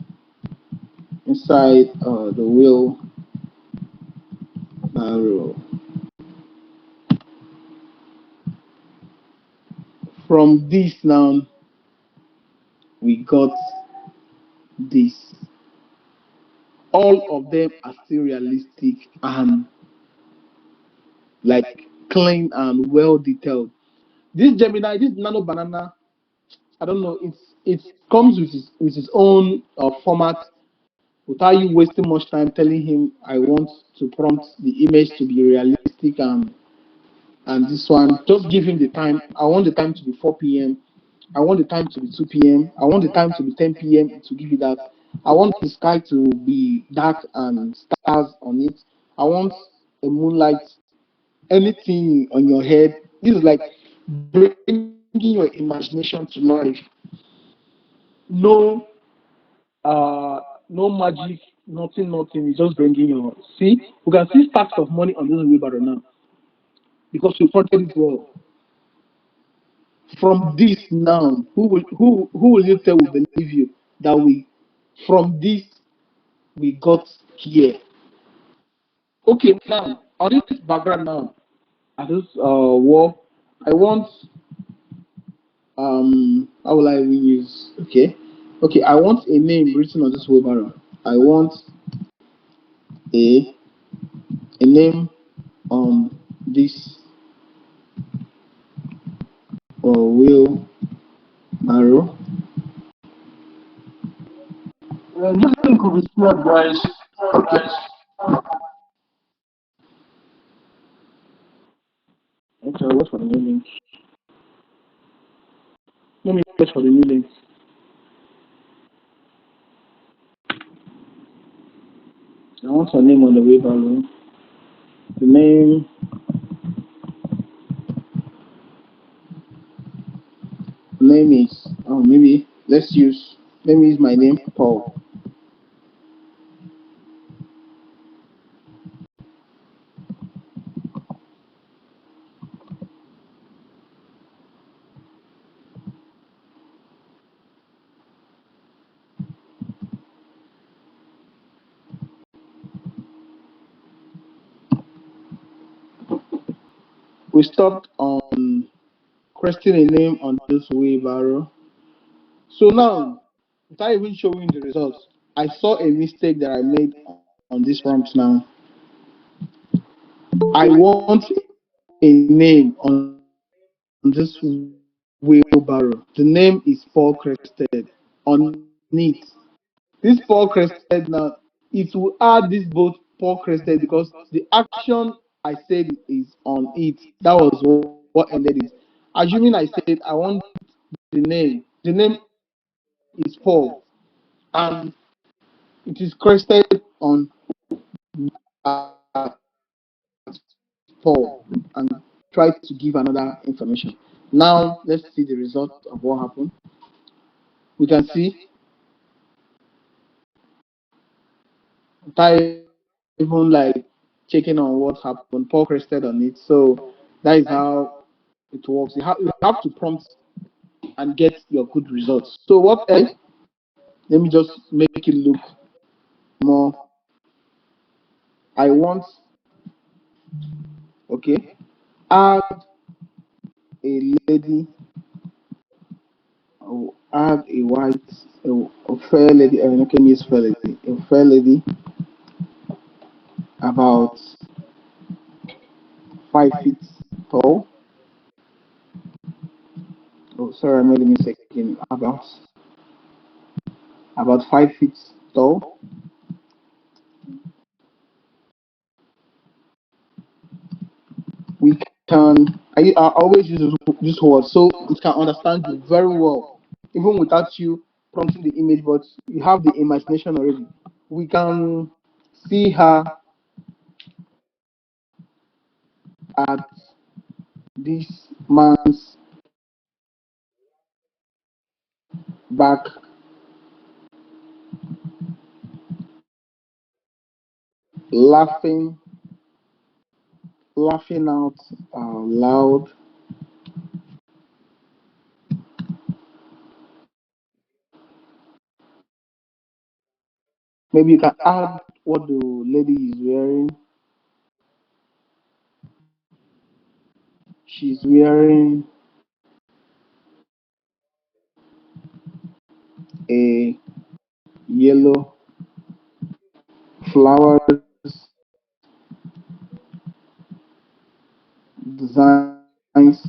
[SPEAKER 1] the wheelbarrow. From this now, we got this. All of them are still realistic and like clean and well detailed. This Gemini, this Nano Banana, I don't know. It comes with its own format without you wasting much time telling him I want to prompt the image to be realistic and this one. Just give him the time. I want the time to be 4 p.m. I want the time to be 2 p.m. I want the time to be 10 p.m. to give you that. I want the sky to be dark and stars on it. I want a moonlight, anything on your head. This is like bringing your imagination to life. No, no magic, nothing. It's just bringing your. See, we can see stacks of money on this wheelbarrow now because we fronted it well. From this now, who will you tell will believe you that we from this we got here? Okay, now on this background now, at this wall, I want how will I reuse? Okay, I want a name written on this wheelbarrow. I want a a name on this wheelbarrow.
[SPEAKER 2] Nothing could be said, guys.
[SPEAKER 1] Okay, actually, wait for the new link. Let me wait for the new link. I want a name on the wheelbarrow. The name is maybe let me use my name Paul. We stopped on creating a name on this wheelbarrow. So now, without even showing the results, I saw a mistake that I made on this prompt now. I want a name on this wheelbarrow. The name is Paul Crested. On it, this Paul Crested now, it will add this both Paul Crested because the action I said is on it. That was what ended it. Assuming I said I want the name is Paul and it is crested on that Paul and try to give another information. Now let's see the result of what happened. We can see without even like checking on what happened, Paul crested on it. So that is how it works. You have to prompt and get your good results. So what else? Let me just make it look more. I want, okay, add a lady, add a white, a fair lady, okay, miss fair lady, a fair lady about 5 feet tall. Oh, sorry, I made a mistake. About 5 feet tall we I always use this word so it can understand you very well, even without you prompting the image, but you have the imagination already. We can see her at this man's back, laughing, laughing out loud. Maybe you can add what the lady is wearing. She's wearing a yellow flowers designs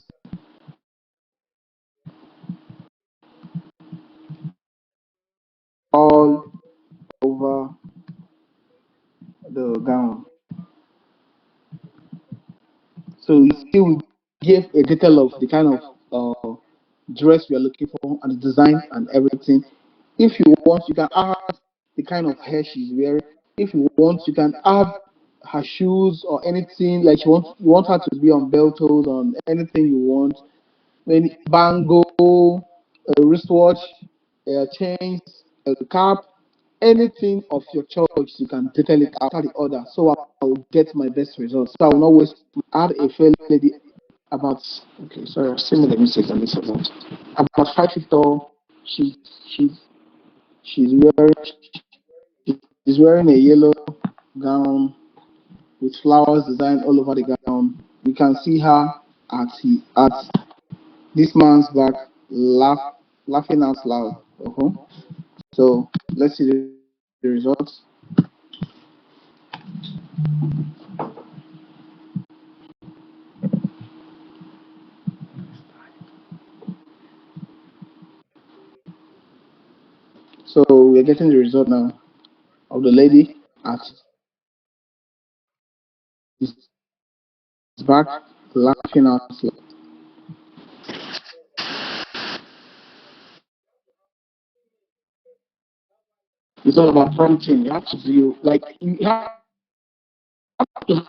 [SPEAKER 1] all over the gown. So you see, we give a detail of the kind of dress we are looking for and the design and everything. If you want, you can add the kind of hair she's wearing. If you want, you can add her shoes or anything like you want her to be on bell toes on anything you want. Any bangle, a wristwatch, a chains, a cap, anything of your choice, you can detail it after the order. So I'll get my best results. So I will not waste. Add a fair lady about okay, sorry, I've seen the mistake and this about 5 feet tall. She she's she's wearing she's wearing a yellow gown with flowers designed all over the gown. You can see her at this man's back, laughing out loud. Uh-huh. So let's see the results. So we're getting the result now of the lady at his back, laughing out loud. It's all about prompting. You have to do like you have to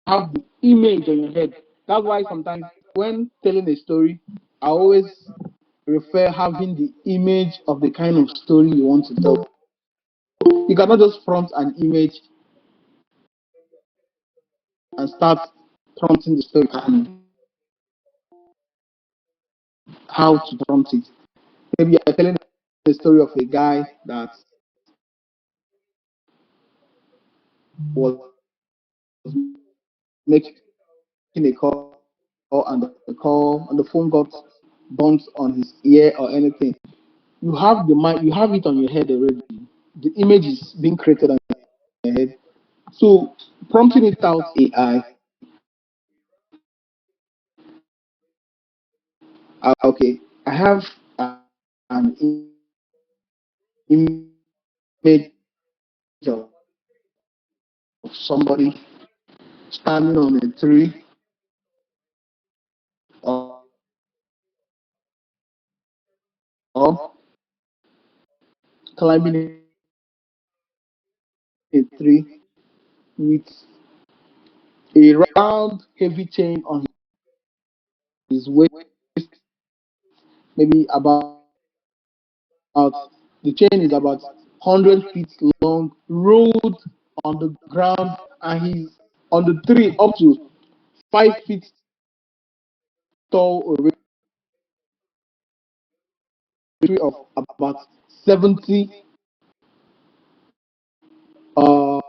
[SPEAKER 1] have the image on your head. That's why sometimes when telling a story, I always refer having the image of the kind of story you want to tell. You cannot just prompt an image and start prompting the story and how to prompt it. Maybe you're telling the story of a guy that was making a call and the call and the phone got bumped on his ear or anything. You have the mind, you have it on your head already. The image is being created on your head. So prompting it out AI. Okay, I have an image of somebody standing on a tree or, or climbing a tree with a round heavy chain on his waist, maybe the chain is about 100 feet long, rolled on the ground, and he's on the tree up to 5 feet tall, or a tree of about 70 uh,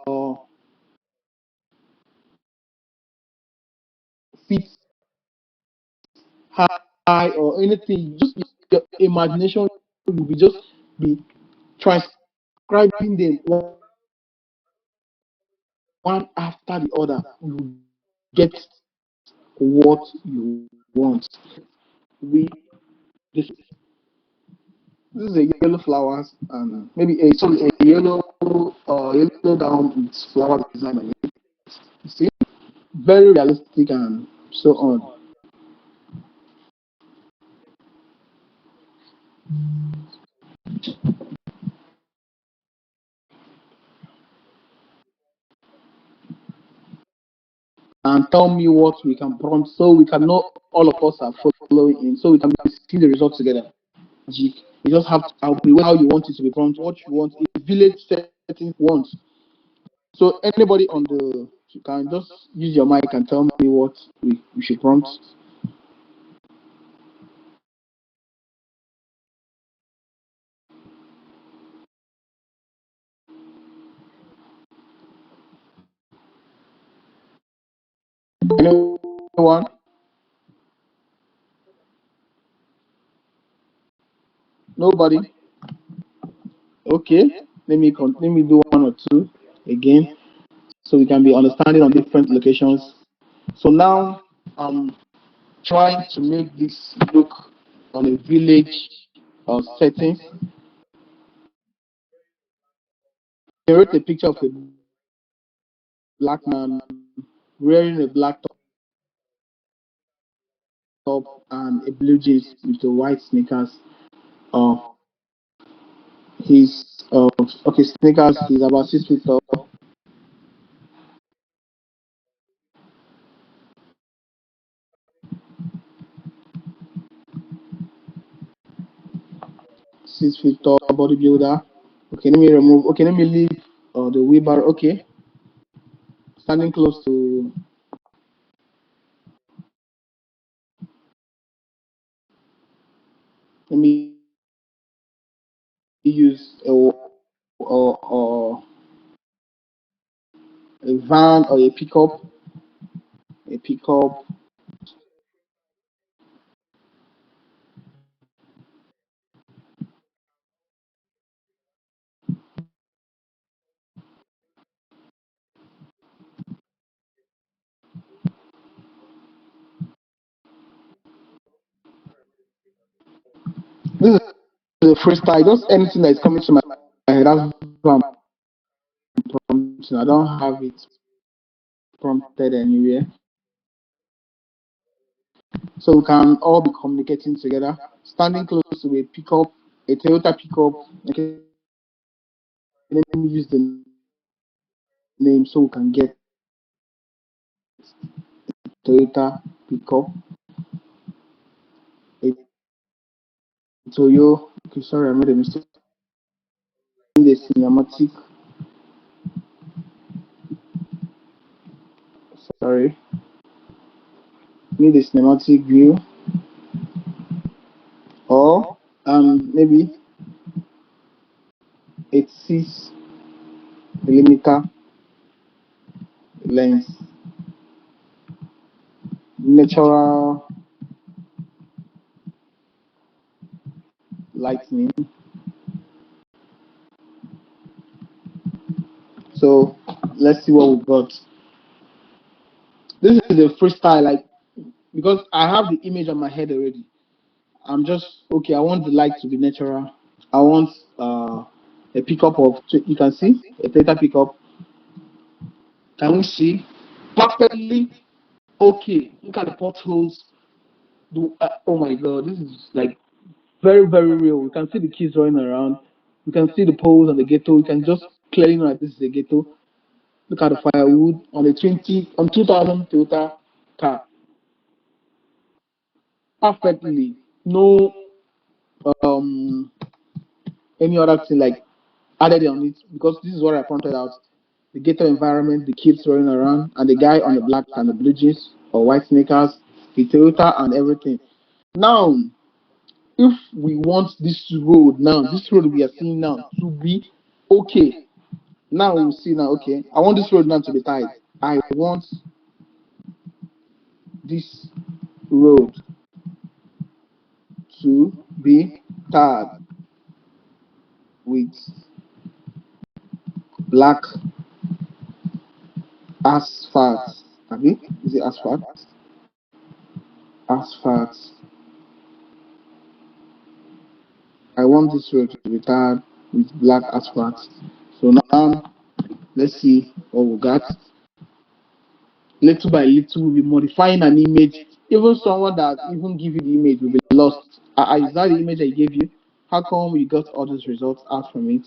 [SPEAKER 1] feet high or anything. Just your imagination will be just be transcribing them one after the other. You get what you want. We this is a yellow flowers and maybe a sorry a yellow yellow gown with flower design on it. You see? very realistic and so on. And tell me what we can prompt so we can know all of us are following in, so we can be seeing the results together. You just have to be how you want it to be prompt, what you want, a village setting wants. So anybody on the you can just use your mic and tell me what we should prompt. Anyone? Nobody? Okay. Let me do one or two again so we can be understanding on different locations. So now trying to make this look on a village setting. Generate a picture of a black man wearing a black top and a blue jeans with the white sneakers. Uh, he's okay sneakers. He's about 6 feet tall. 6 feet tall bodybuilder. Okay, let me remove. Okay, let me leave the wheelbarrow. Okay, standing close to. Let me use a van or a pickup. A pickup. This is a freestyle. Just anything that is coming to my head. That's what I'm prompting. I don't have it prompted anywhere. So we can all be communicating together. Standing close to a pickup, a Toyota pickup. Okay, let me use the name so we can get Toyota pickup. A Toyo. Okay, sorry, I made a mistake. In the cinematic. Sorry, need the cinematic view, or maybe a 6 millimeter lens, natural lightning. So let's see what we got. This is a freestyle, like because I have the image on my head already. I'm just okay. I want the light to be natural. I want a pickup of you can see a theta pickup. Can we see perfectly? Okay. Look at the potholes. Oh my god, this is like very real. We can see the kids running around. We can see the poles and the ghetto. We can just clearly know that this is a ghetto. Look at the firewood on the 2000 Toyota car. Perfectly. No um any other thing like added on it because this is what I pointed out. The ghetto environment, the kids running around, and the guy on the black and the blue jeans or white sneakers, the Toyota and everything. Now, if we want this road we are seeing now to be okay. Now we see now, okay, I want this road now to be tight. I want this road to be tarred with black asphalt. Abi? Is it asphalt? Asphalt. I want this road to be tarred with black asphalt. So now let's see what we got. little by little, we'll be modifying an image. Even someone that even give you the image will be lost. Is that the image I gave you? How come you got all those results out from it?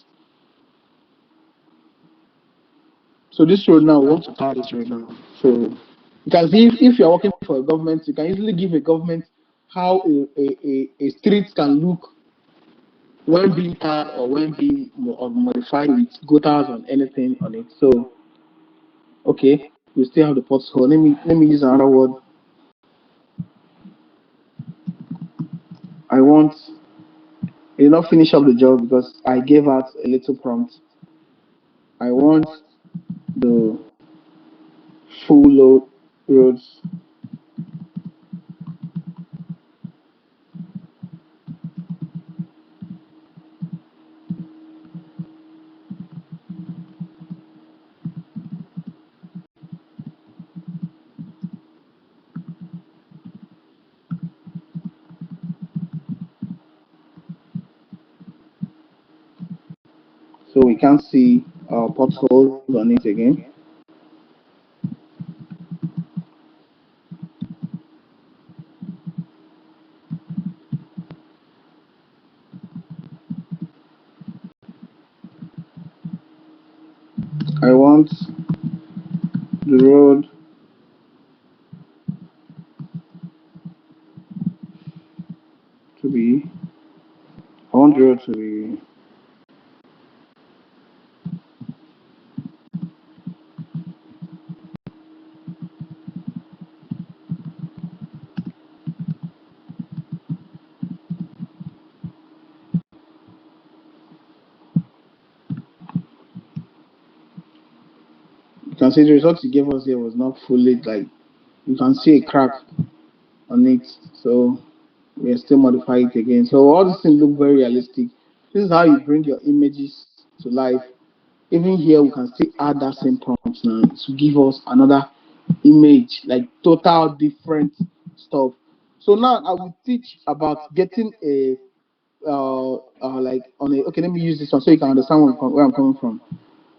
[SPEAKER 1] So this road now, we want to start this road now. So you can see if you're working for a government, you can easily give a government how a street can look when being tarred or when being or modified with gutters or anything on it. So okay, we still have the pothole. Let me use another word. I want I did not finish up the job because I gave out a little prompt. I want the full load roads. So we can see potholes on it again. I want the road to be, I want the road to be, you can see the result you gave us here was not fully like, you can see a crack on it. So we are still modifying it again. So all these things look very realistic. This is how you bring your images to life. Even here, we can still add that same prompt now to give us another image, like total different stuff. So now I will teach about getting a like on a, okay, let me use this one so you can understand where I'm coming from.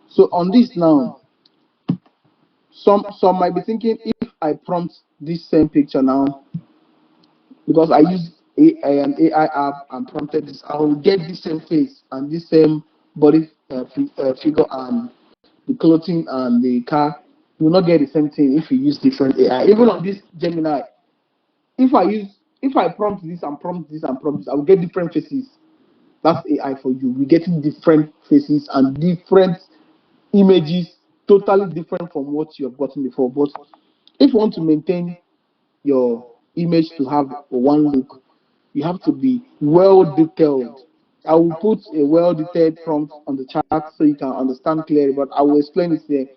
[SPEAKER 1] So on this now, some might be thinking if I prompt this same picture now, because I use an AI app and prompted this, I will get this same face and this same body figure and the clothing and the car. You will not get the same thing if you use different AI. Even on this Gemini, if I prompt this and prompt this and prompt this, I will get different faces. That's AI for you. We're getting different faces and different images, totally different from what you have gotten before. But if you want to maintain your image to have one look, you have to be well detailed. I will put a well detailed prompt on the chat so you can understand clearly, but I will explain it here.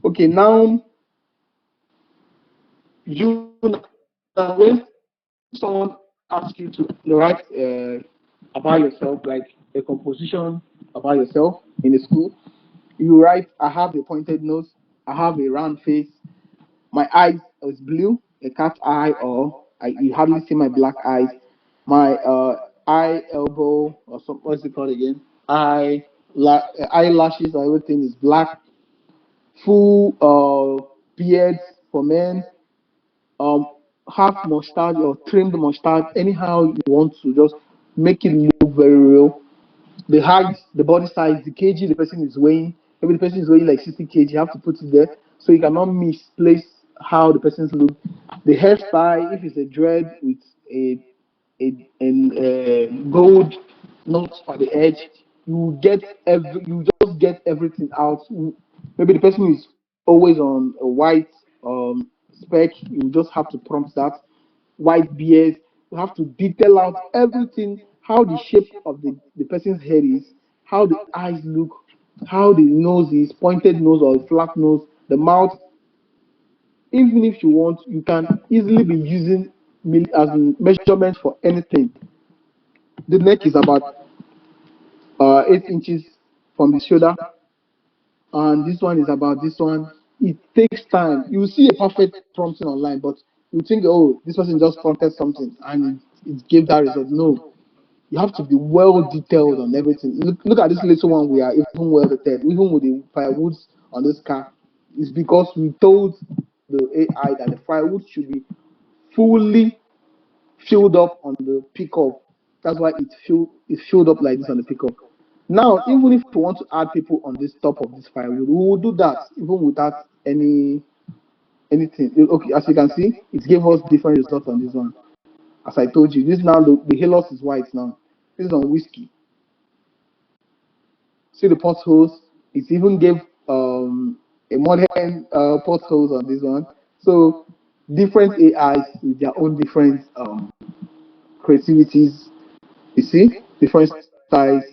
[SPEAKER 1] Okay, now you now when someone asks you to write about yourself, like a composition about yourself in a school, you write, I have a pointed nose, I have a round face, my eyes is blue, a cat eye, or you hardly see my black eyes. My eye elbow or some what's it called again? Eyelashes or everything is black. Full beards for men. Um, half mustache or trimmed mustache. Anyhow you want to just make it look very real. The height, the body size, the kg the person is weighing. Maybe the person is weighing like 60 kg. You have to put it there so you cannot misplace how the person's look. The hairstyle, if it's a dread with a gold knot on the edge, you just get everything out. Maybe the person is always on a white spec. You just have to prompt that white beard. You have to detail out everything, how the shape of the person's head is, how the eyes look, how the nose is, pointed nose or flat nose, the mouth. Even if you want, you can easily be using as in measurement for anything. The neck is about 8 inches from the shoulder, and this one is about this one. It takes time. You will see a perfect prompting online, but you think, oh, this person just prompted something and it gave that result. No, you have to be well detailed on everything. Look at this little one. We are even well detailed, even with the firewoods on this car. It's because we told the AI that the firewood should be fully filled up on the pickup. That's why it filled up like this on the pickup. Now, even if we want to add people on this top of this firewood, we will do that even without anything. Okay, as you can see, it gave us different results on this one. As I told you, this now the halos is white now. This is on whiskey. See the potholes. It even gave a modern potholes on this one. So different AIs with their own different creativities. You see, different styles,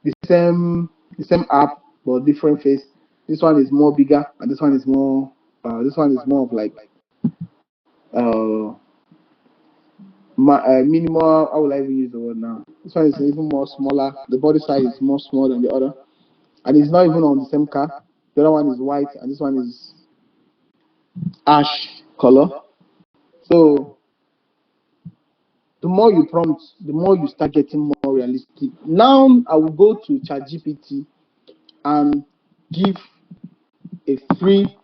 [SPEAKER 1] the same app but different face. This one is more bigger, and this one is more of like uh, minimal. How will I even use the word now? This one is even more smaller. The body size is more small than the other, and it's not even on the same car. The other one is white, and this one is ash color. So the more you prompt, the more you start getting more realistic. Now I will go to ChatGPT and give a free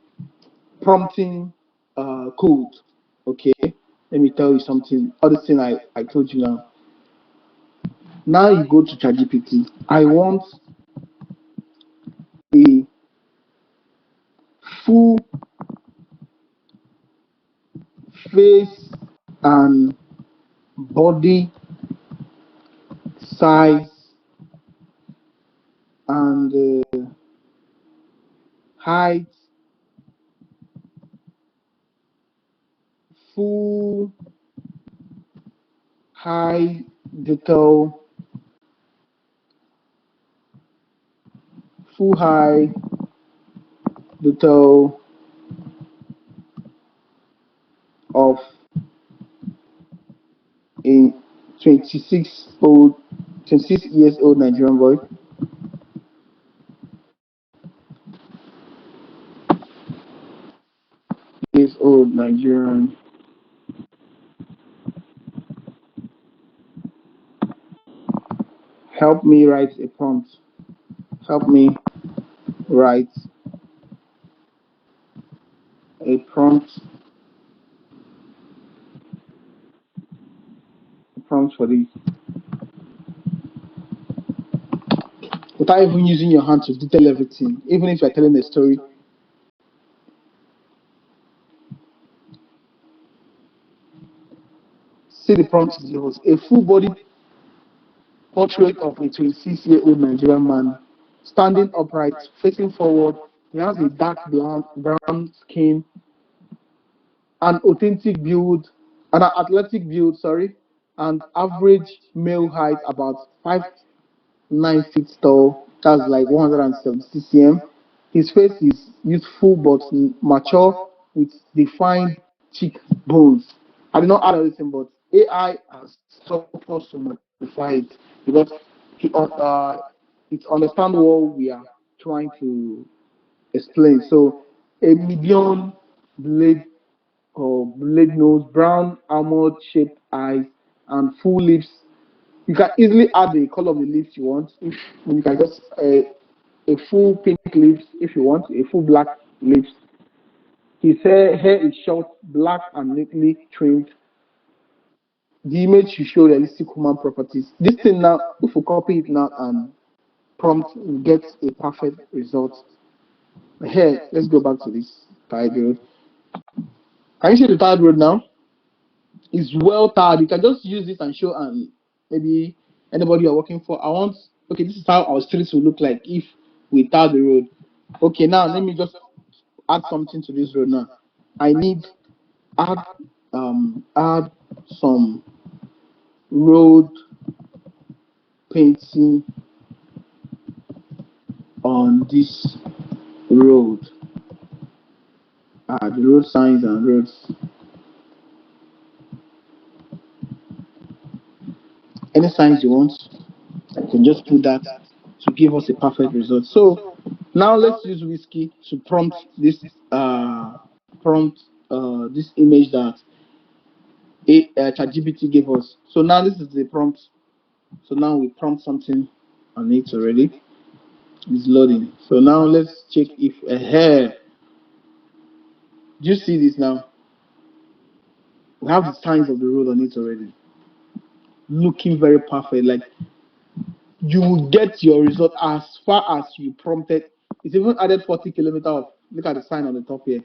[SPEAKER 1] prompting code. Okay, let me tell you something. Other thing I told you now. Now you go to ChatGPT. I want a full face and body size and height, full high detail, full high detail of a 26 old 26 years old Nigerian boy. Years old Nigerian. Help me write a prompt. Help me write a prompt for this. Without even using your hand to detail everything, even if you're telling a story. See the prompt it was a full body portrait of a 26-year-old Nigerian man standing upright, facing forward. He has a dark brown skin, an authentic build, an athletic build, sorry, and average male height about 5'9" tall. That's like 170 cm. His face is youthful but mature with defined cheekbones. I did not add anything, but AI has helped us to modify it because it understands what we are trying to explain. So a medium blade or blade nose, brown almond shaped eyes, and full lips. You can easily add the color of the lips you want. If you can just a full pink lips if you want, a full black lips. His hair is short, black, and neatly trimmed. The image should show realistic human properties. This thing now, if we copy it now and prompt, we get a perfect result. Here, let's go back to this tide road. Can you see the tide road now? It's well tarred. You can just use this and show and maybe anybody you're working for. Okay, this is how our streets will look like if we tar the road. Okay, now let me just add something to this road now. I need add add some road painting on this road. The road signs and roads. Any signs you want, you can just put that to give us a perfect result. So now let's use whiskey to prompt this image that ChatGPT gave us. So now this is the prompt. So now we prompt something on it already. It's loading. So now let's check if a hair. Do you see this now? We have the signs of the road on it already. Looking very perfect. Like you will get your result as far as you prompted. It's even added 40 kilometer of. Look at the sign on the top here.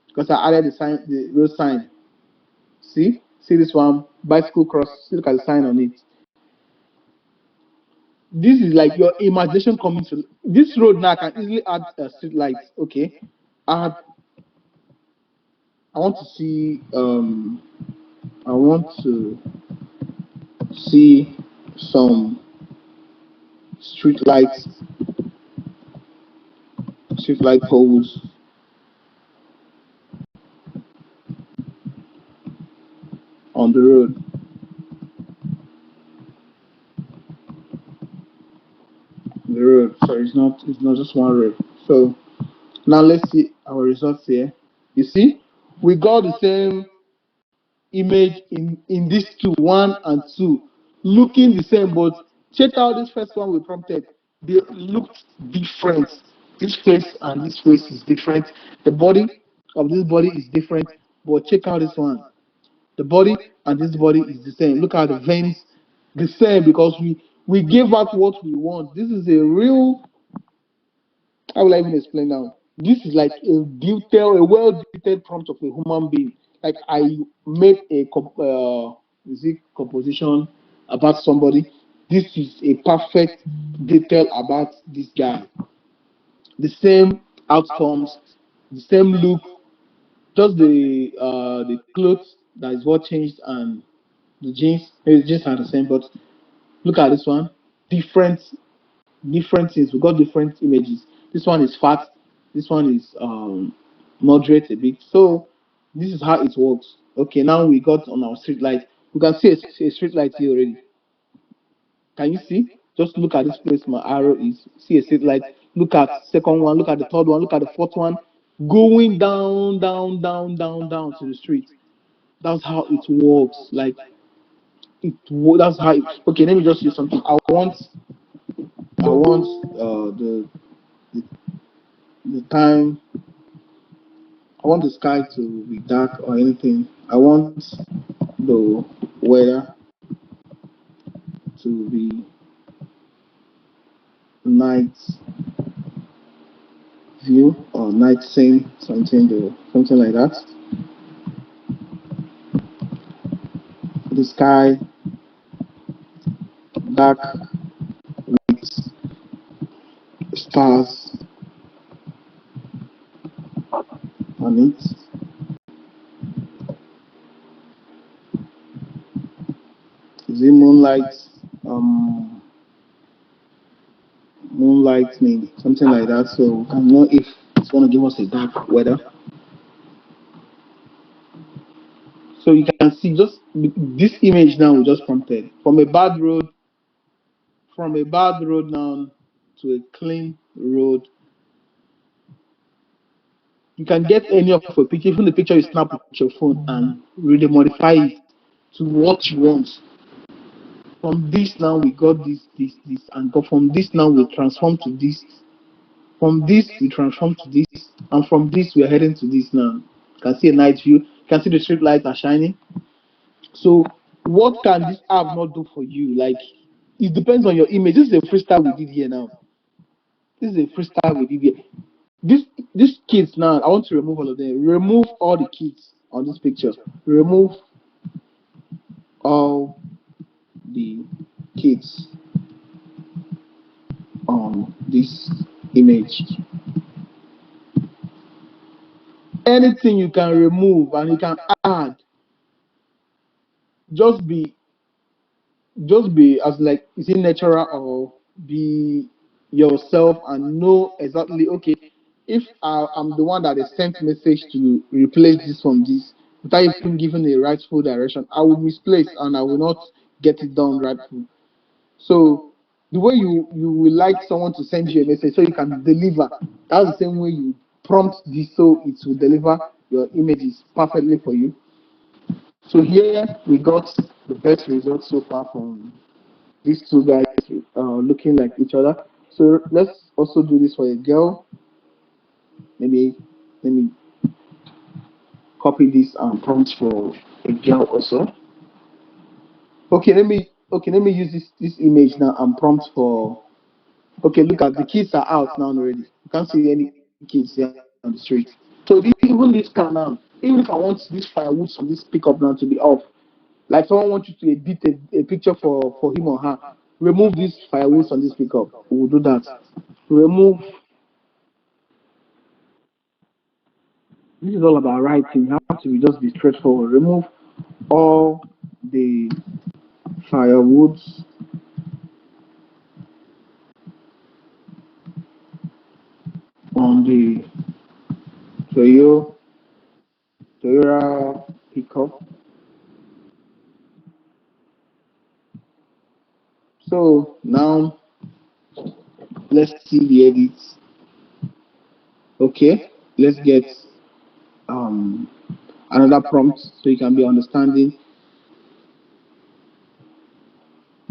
[SPEAKER 1] Because I added the sign, the road sign. See this one, bicycle cross. See, look at the sign on it. This is like your imagination coming to this road now. I can easily add street lights. Okay, add. I want to see. I want to see some street lights, street light poles on the road. The road. So it's not just one road. So now let's see our results here. You see, we got the same image in these two, one and two, looking the same, but check out this first one we prompted. They looked different. This face and this face is different. The body of this body is different, but check out this one. The body and this body is the same. Look at the veins, the same because we gave out what we want. This is a real. How will I even explain now? This is like a well detailed prompt of a human being. Like I made a is it composition about somebody. This is a perfect detail about this guy. The same outcomes, the same look, just the clothes that is what changed and the jeans. Maybe the jeans are the same, but look at this one. Different different things. We got different images. This one is fat. This one is moderate a bit. So this is how it works. Okay, now we got on our street light. We can see a street light here already. Can you see? Just look at this place. My arrow is. See a street light. Look at second one. Look at the third one. Look at the fourth one. Going down, down, down, down, down to the street. That's how it works. Like that's how. Okay, let me just use something. I want the the time. I want the sky to be dark or anything. I want the weather to be night view or night scene, something like that. The sky dark with stars on it. Is it moonlight? Um, Moonlightning, something like that. So we can know if it's going to give us a dark weather. So you can see just this image now we just prompted from a bad road now to a clean road. You can get any of a picture, even the picture you snap with your phone, and really modify it to what you want. From this now we got this, and but from this now we transform to this. From this we transform to this, and from this we are heading to this now. You can see a night view. You can see the street lights are shining. So what can this app not do for you? Like it depends on your image. This is a freestyle we did here now. This is a freestyle we did here. This these kids now, I want to remove all of them. Remove all the kids on this picture. Remove all the kids on this image. Anything you can remove and you can add, just be as like is it natural or be yourself and know exactly okay if I'm the one that they sent message to replace this from this without even giving a rightful direction, I will misplace and I will not get it done rightful. So the way you will like someone to send you a message so you can deliver, that's the same way you prompt this so it will deliver your images perfectly for you. So here we got the best result so far from these two guys looking like each other. So let's also do this for a girl. Maybe let me copy this prompt for a girl also. Okay, let me use this image now and prompt for. Okay, look at the kids are out now already. You can't see any kids here on the street. So even this car now, even if I want this firewood from this pickup now to be off, like someone wants you to edit a picture for him or her, remove this firewood on this pickup. We will do that. Remove. This is all about writing. You have to just be straightforward. Remove all the firewoods on the Toyo Toyota pickup. So now let's see the edits. Okay, let's get um another prompt so you can be understanding.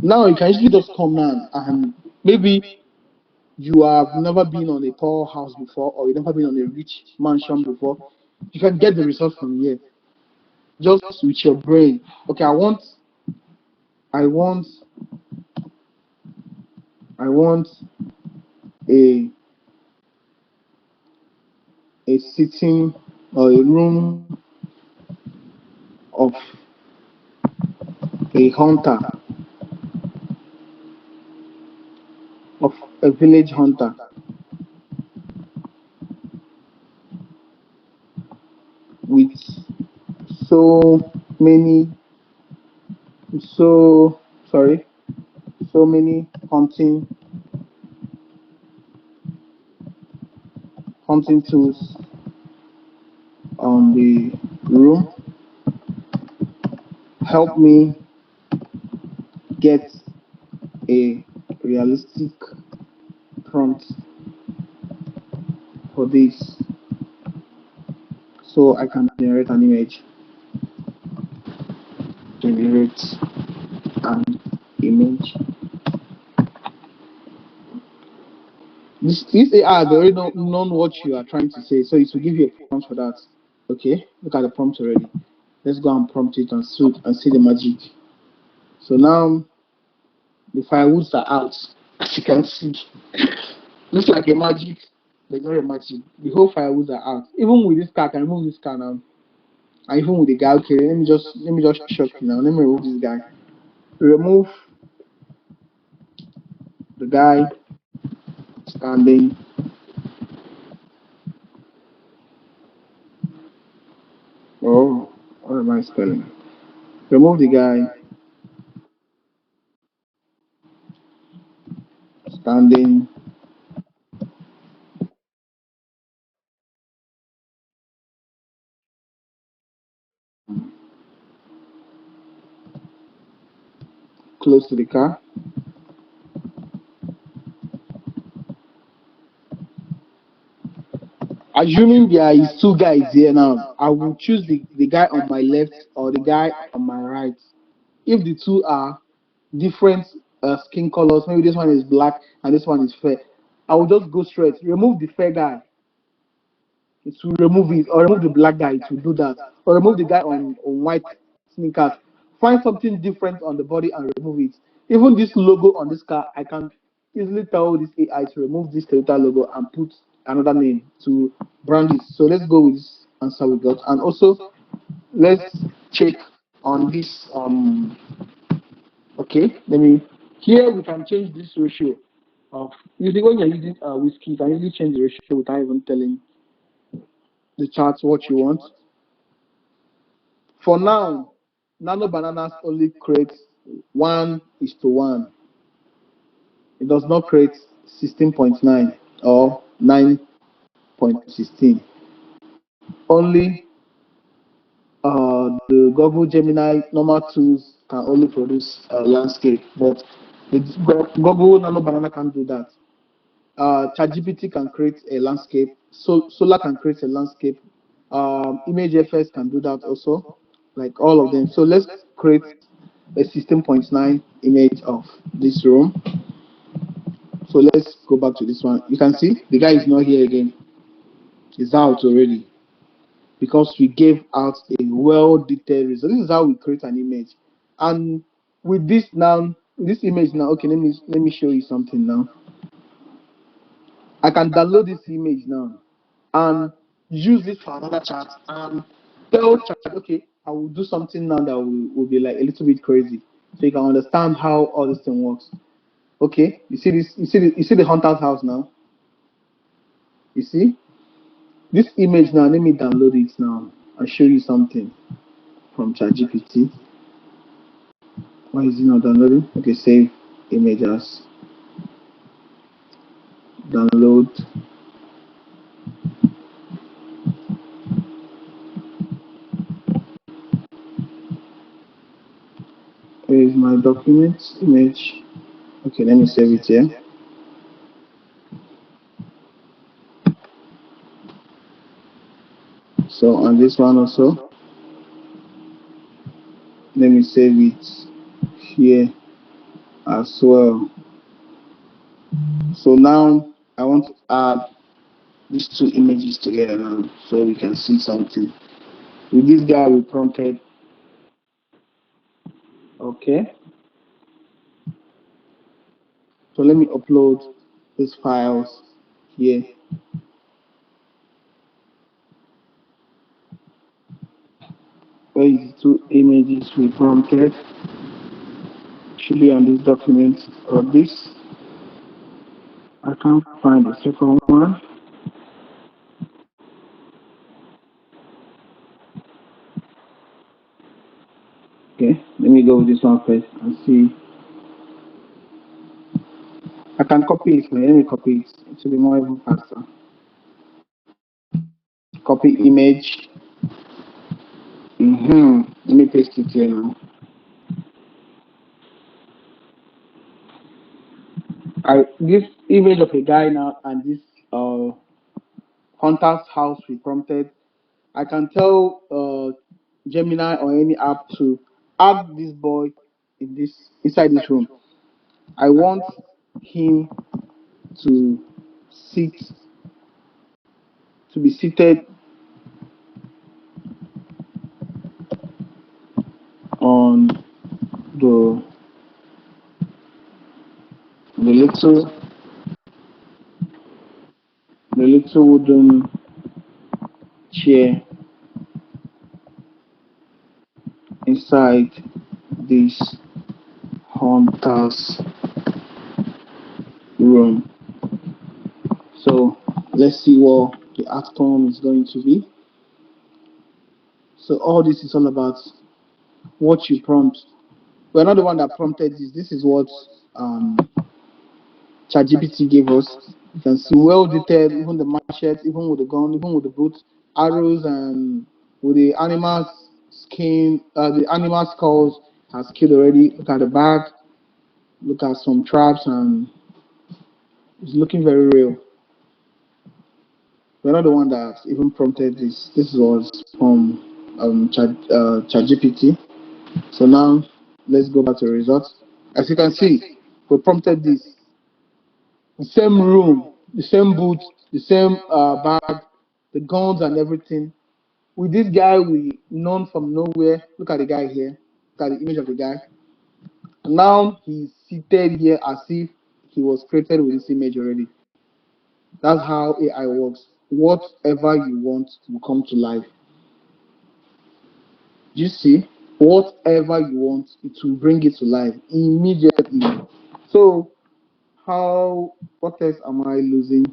[SPEAKER 1] Now you can easily just come now and maybe you have never been on a tall house before or you've never been on a rich mansion before. You can get the result from here just with your brain. Okay, I want I want a a sitting or a room of a hunter, of a village hunter with so many so sorry so many hunting tools on the room. Help me get a realistic prompt for this so I can generate an image. Generate an image. This AI, they already know what you are trying to say, so it will give you a prompt for that. Okay, look at the prompt already. Let's go and prompt it and see the magic. So now the firewoods are out. As you can see, looks like a magic. There's not a magic. The whole firewoods are out. Even with this car, I can remove this car now. And even with the guy, okay, let me just shock you now. Let me remove this guy. Remove the guy standing. Oh, what am I spelling? Remove the guy standing close to the car. Assuming there is two guys here now, I will choose the guy on my left or the guy on my right. If the two are different skin colors, maybe this one is black and this one is fair, I will just go straight. Remove the fair guy, it will remove it, or remove the black guy, it will do that. Or remove the guy on white sneakers. Find something different on the body and remove it. Even this logo on this car, I can easily tell this AI to remove this Toyota logo and put another name to brand it. So let's go with this answer we got. And also let's check on this okay, let me here we can change this ratio of using when you're using whiskey, you can easily change the ratio without even telling the chart what you want. For now, Nano Bananas only creates 1:1. It does not create 16.9 or 9.16. Only the Google Gemini normal tools can only produce landscape, but Google Nano Banana can't do that. ChatGPT can create a landscape. Solar can create a landscape. ImageFS can do that also, like all of them. So let's create a 16.9 image of this room. So let's go back to this one. You can see the guy is not here again. He's out already. because we gave out a well detailed result. This is how we create an image. And with this now, this image now, okay, let me show you something now. I can download this image now and use it for another chat and tell chat, okay, I will do something now that will be like a little bit crazy. So you can understand how all this thing works. Okay, you see this, you see the hunter's house now. You see this image now, let me download it now and show you something from ChatGPT. Why is it not downloading? Okay, save images, download. Where is my documents? Image. Okay, let me save it here. So on this one also, let me save it here as well. So now I want to add these two images together now so we can see something. With this guy we prompted. Okay. So let me upload these files here. Where is the two images we prompted? Should be on this document or this. I can't find the second one. Okay, let me go with this one first and see. I can copy it. Let me copy it. It will be more even faster. Copy image. Let me paste it here now. This image of a guy now and this uh hunter's house we prompted. I can tell Gemini or any app to add this boy in this inside this room. I want him to sit to be seated on the the little wooden chair inside this hunter's room. So let's see what the outcome is going to be. So all this is all about what you prompt. We're not the one that prompted this. This is what um, ChatGPT gave us. You can see well detailed, even the machete, even with the gun, even with the boots, arrows, and with the animal's skin, the animal skulls has killed already. Look at the back, look at some traps, and it's looking very real. We're not the one that even prompted this. This was from ChatGPT. So now let's go back to the results. As you can see, we prompted this. The same room, the same boots, the same bag, the guns and everything. With this guy, we known from nowhere. Look at the guy here. Look at the image of the guy. Now he's seated here as if he was created with this image already. That's how AI works. Whatever you want will come to life. You see, whatever you want, it will bring it to life immediately. So, what else am I losing?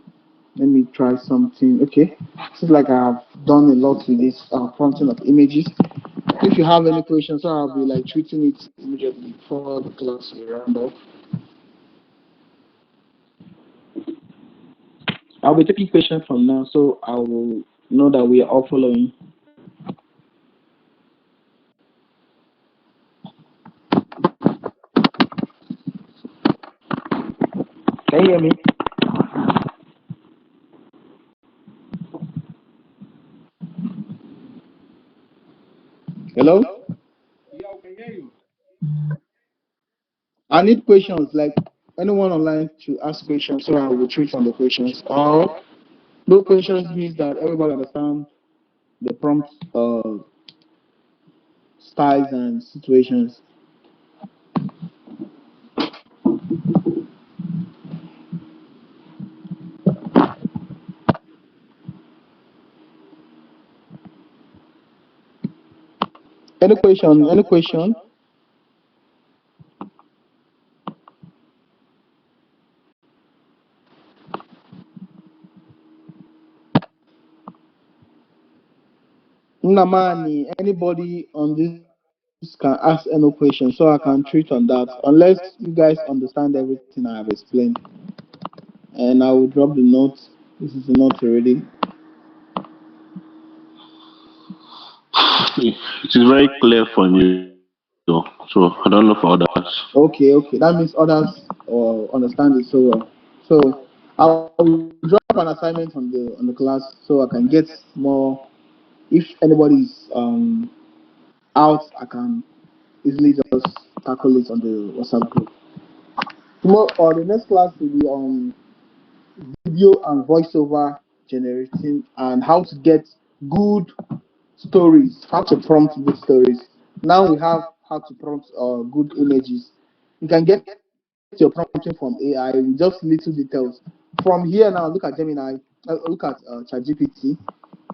[SPEAKER 1] Let me try something. Okay, seems like I've done a lot with this prompting of images. If you have any questions, so I'll be like treating it immediately before the class will round off. I'll be taking questions from now, so I will know that we are all following. Can you hear me? Hello? I need questions, like anyone online to ask questions, so I will treat on the questions. Or no questions means that everybody understands the prompt styles and situations. Any question? Any question? Namani, anybody on this can ask any question so I can treat on that. Unless you guys understand everything I have explained. And I will drop the note. This is the note already.
[SPEAKER 2] It is very clear for me though, so I don't know for others.
[SPEAKER 1] Okay. That means others understand it so well. So I will drop an assignment on the class so I can get more. If anybody is out, I can easily just tackle it on the WhatsApp group. Tomorrow or the next class will be on video and voiceover generating and how to get good stories, how to prompt good stories. Now we have how to prompt good images. You can get your prompting from AI with just little details. From here now, look at Gemini, look at ChatGPT.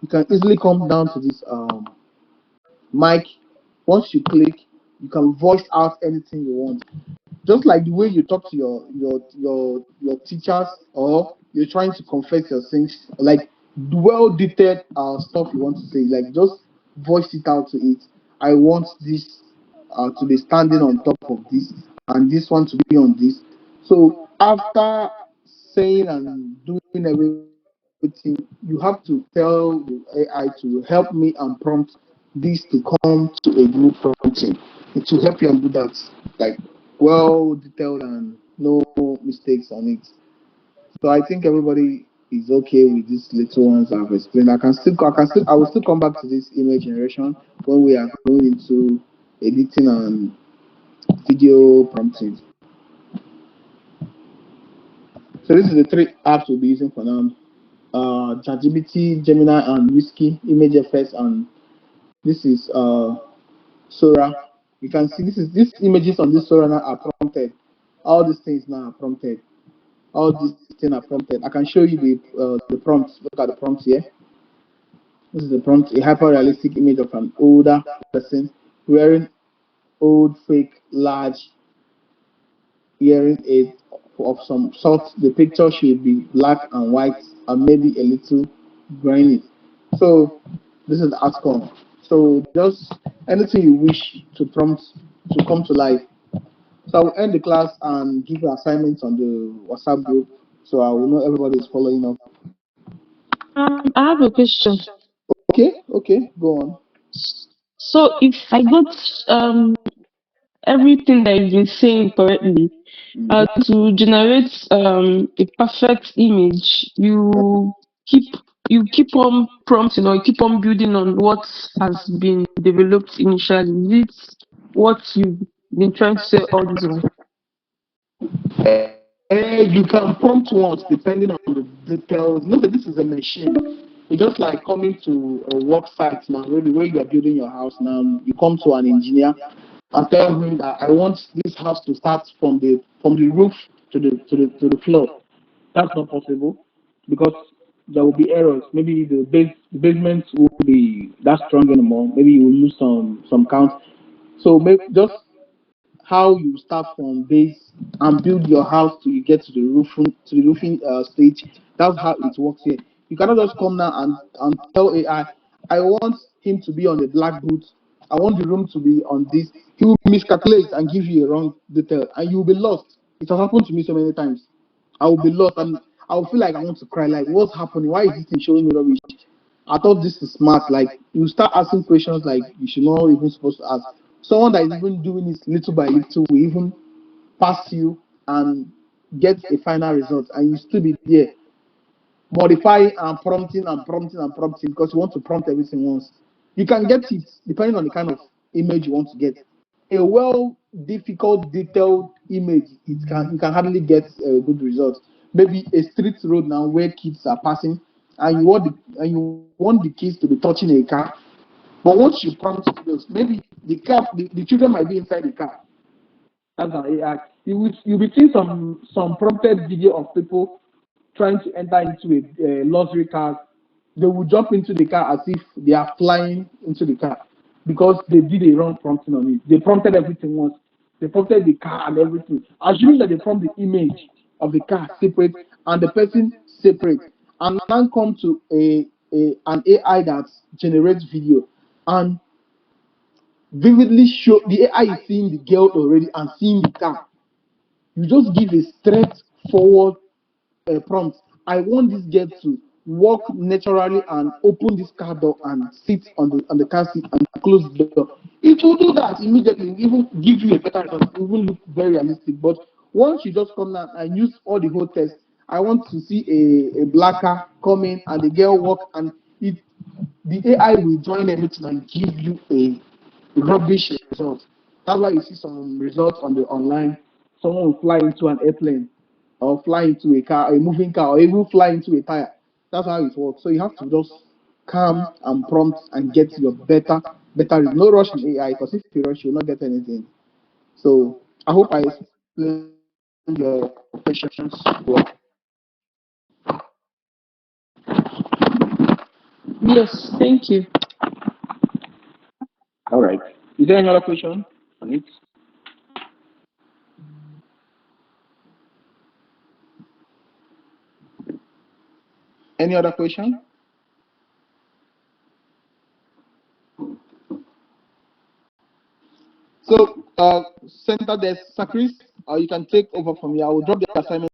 [SPEAKER 1] You can easily come down to this mic. Once you click, you can voice out anything you want, just like the way you talk to your teachers, or you're trying to confess your things, like well detailed stuff you want to say, like just voice it out to it. I want this to be standing on top of this, and this one to be on this. So after saying and doing everything, you have to tell the AI to help me and prompt this to come to a good prompting. It will help you and do that, like well detailed and no mistakes on it. So I think everybody is okay with these little ones I've explained. I will still come back to this image generation when we are going into editing and video prompting. So this is the three apps we'll be using for now. ChatGPT, Gemini, and Whiskey, Image FS, and this is Sora. You can see these images on this Sora now are prompted. All these things now are prompted. All these things are prompted. I can show you the prompts. Look at the prompts here. This is the prompt: a hyper realistic image of an older person wearing old, fake, large hearing aid of some sort. The picture should be black and white and maybe a little grainy. So this is the outcome. So just anything you wish to prompt to come to life. So I will end the class and give you assignments on the WhatsApp group so I will know everybody is following up.
[SPEAKER 3] I have a question.
[SPEAKER 1] Okay, go on.
[SPEAKER 3] So if I got everything that you've been saying correctly, to generate a perfect image, keep you keep on prompting or you keep on building on what has been developed initially. Is it what you've been trying to say all this while?
[SPEAKER 1] You can prompt once depending on the details. Know that this is a machine. It's just like coming to a work site now, maybe where you are building your house now. You come to an engineer and tell him that I want this house to start from the roof to the floor. That's not possible because there will be errors. Maybe the basement will be that strong anymore. Maybe you will lose some count. So just how you start from base and build your house till you get to the roofing stage. That's how it works here. You cannot just come now and tell I want him to be on the black boot. I want the room to be on this. He will miscalculate and give you a wrong detail, and you will be lost. It has happened to me so many times. I will be lost and I will feel like I want to cry. Like, what's happening? Why is this thing showing me rubbish? I thought this is smart. Like, you start asking questions like you should not even supposed to ask. Someone that is even doing this little by little will even pass you and get a final result, and you still be there modifying and prompting because you want to prompt everything once. You can get it depending on the kind of image you want to get. A well difficult detailed image, you can hardly get a good result. Maybe a street road now where kids are passing and you want the kids to be touching a car. But once you prompt those, maybe the children might be inside the car. That's an AI. You will see some prompted video of people trying to enter into a luxury car. They will jump into the car as if they are flying into the car because they did a wrong prompting on it. They prompted everything once. They prompted the car and everything, assuming that they prompt the image of the car separate and the person separate, and now come to a an AI that generates video and vividly show the AI is seeing the girl already and seeing the car. You just give a straightforward prompt. I want this girl to walk naturally and open this car door and sit on the car seat and close the door. It will do that immediately, even give you a better result, it will look very realistic. But once you just come down and use all the whole test, I want to see a black car come in and the girl walk and the AI will join everything and give you a rubbish result. That's why you see some results on the online. Someone will fly into an airplane or fly into a car, a moving car, or even fly into a tire. That's how it works. So you have to just calm and prompt and get your better. No rush in AI because if you rush, you'll not get anything. So I hope I explained your questions well.
[SPEAKER 3] Yes, thank you.
[SPEAKER 1] All right. Is there any other question on it? Any other question? So, center desk, Sakris, you can take over from here. I will drop the assignment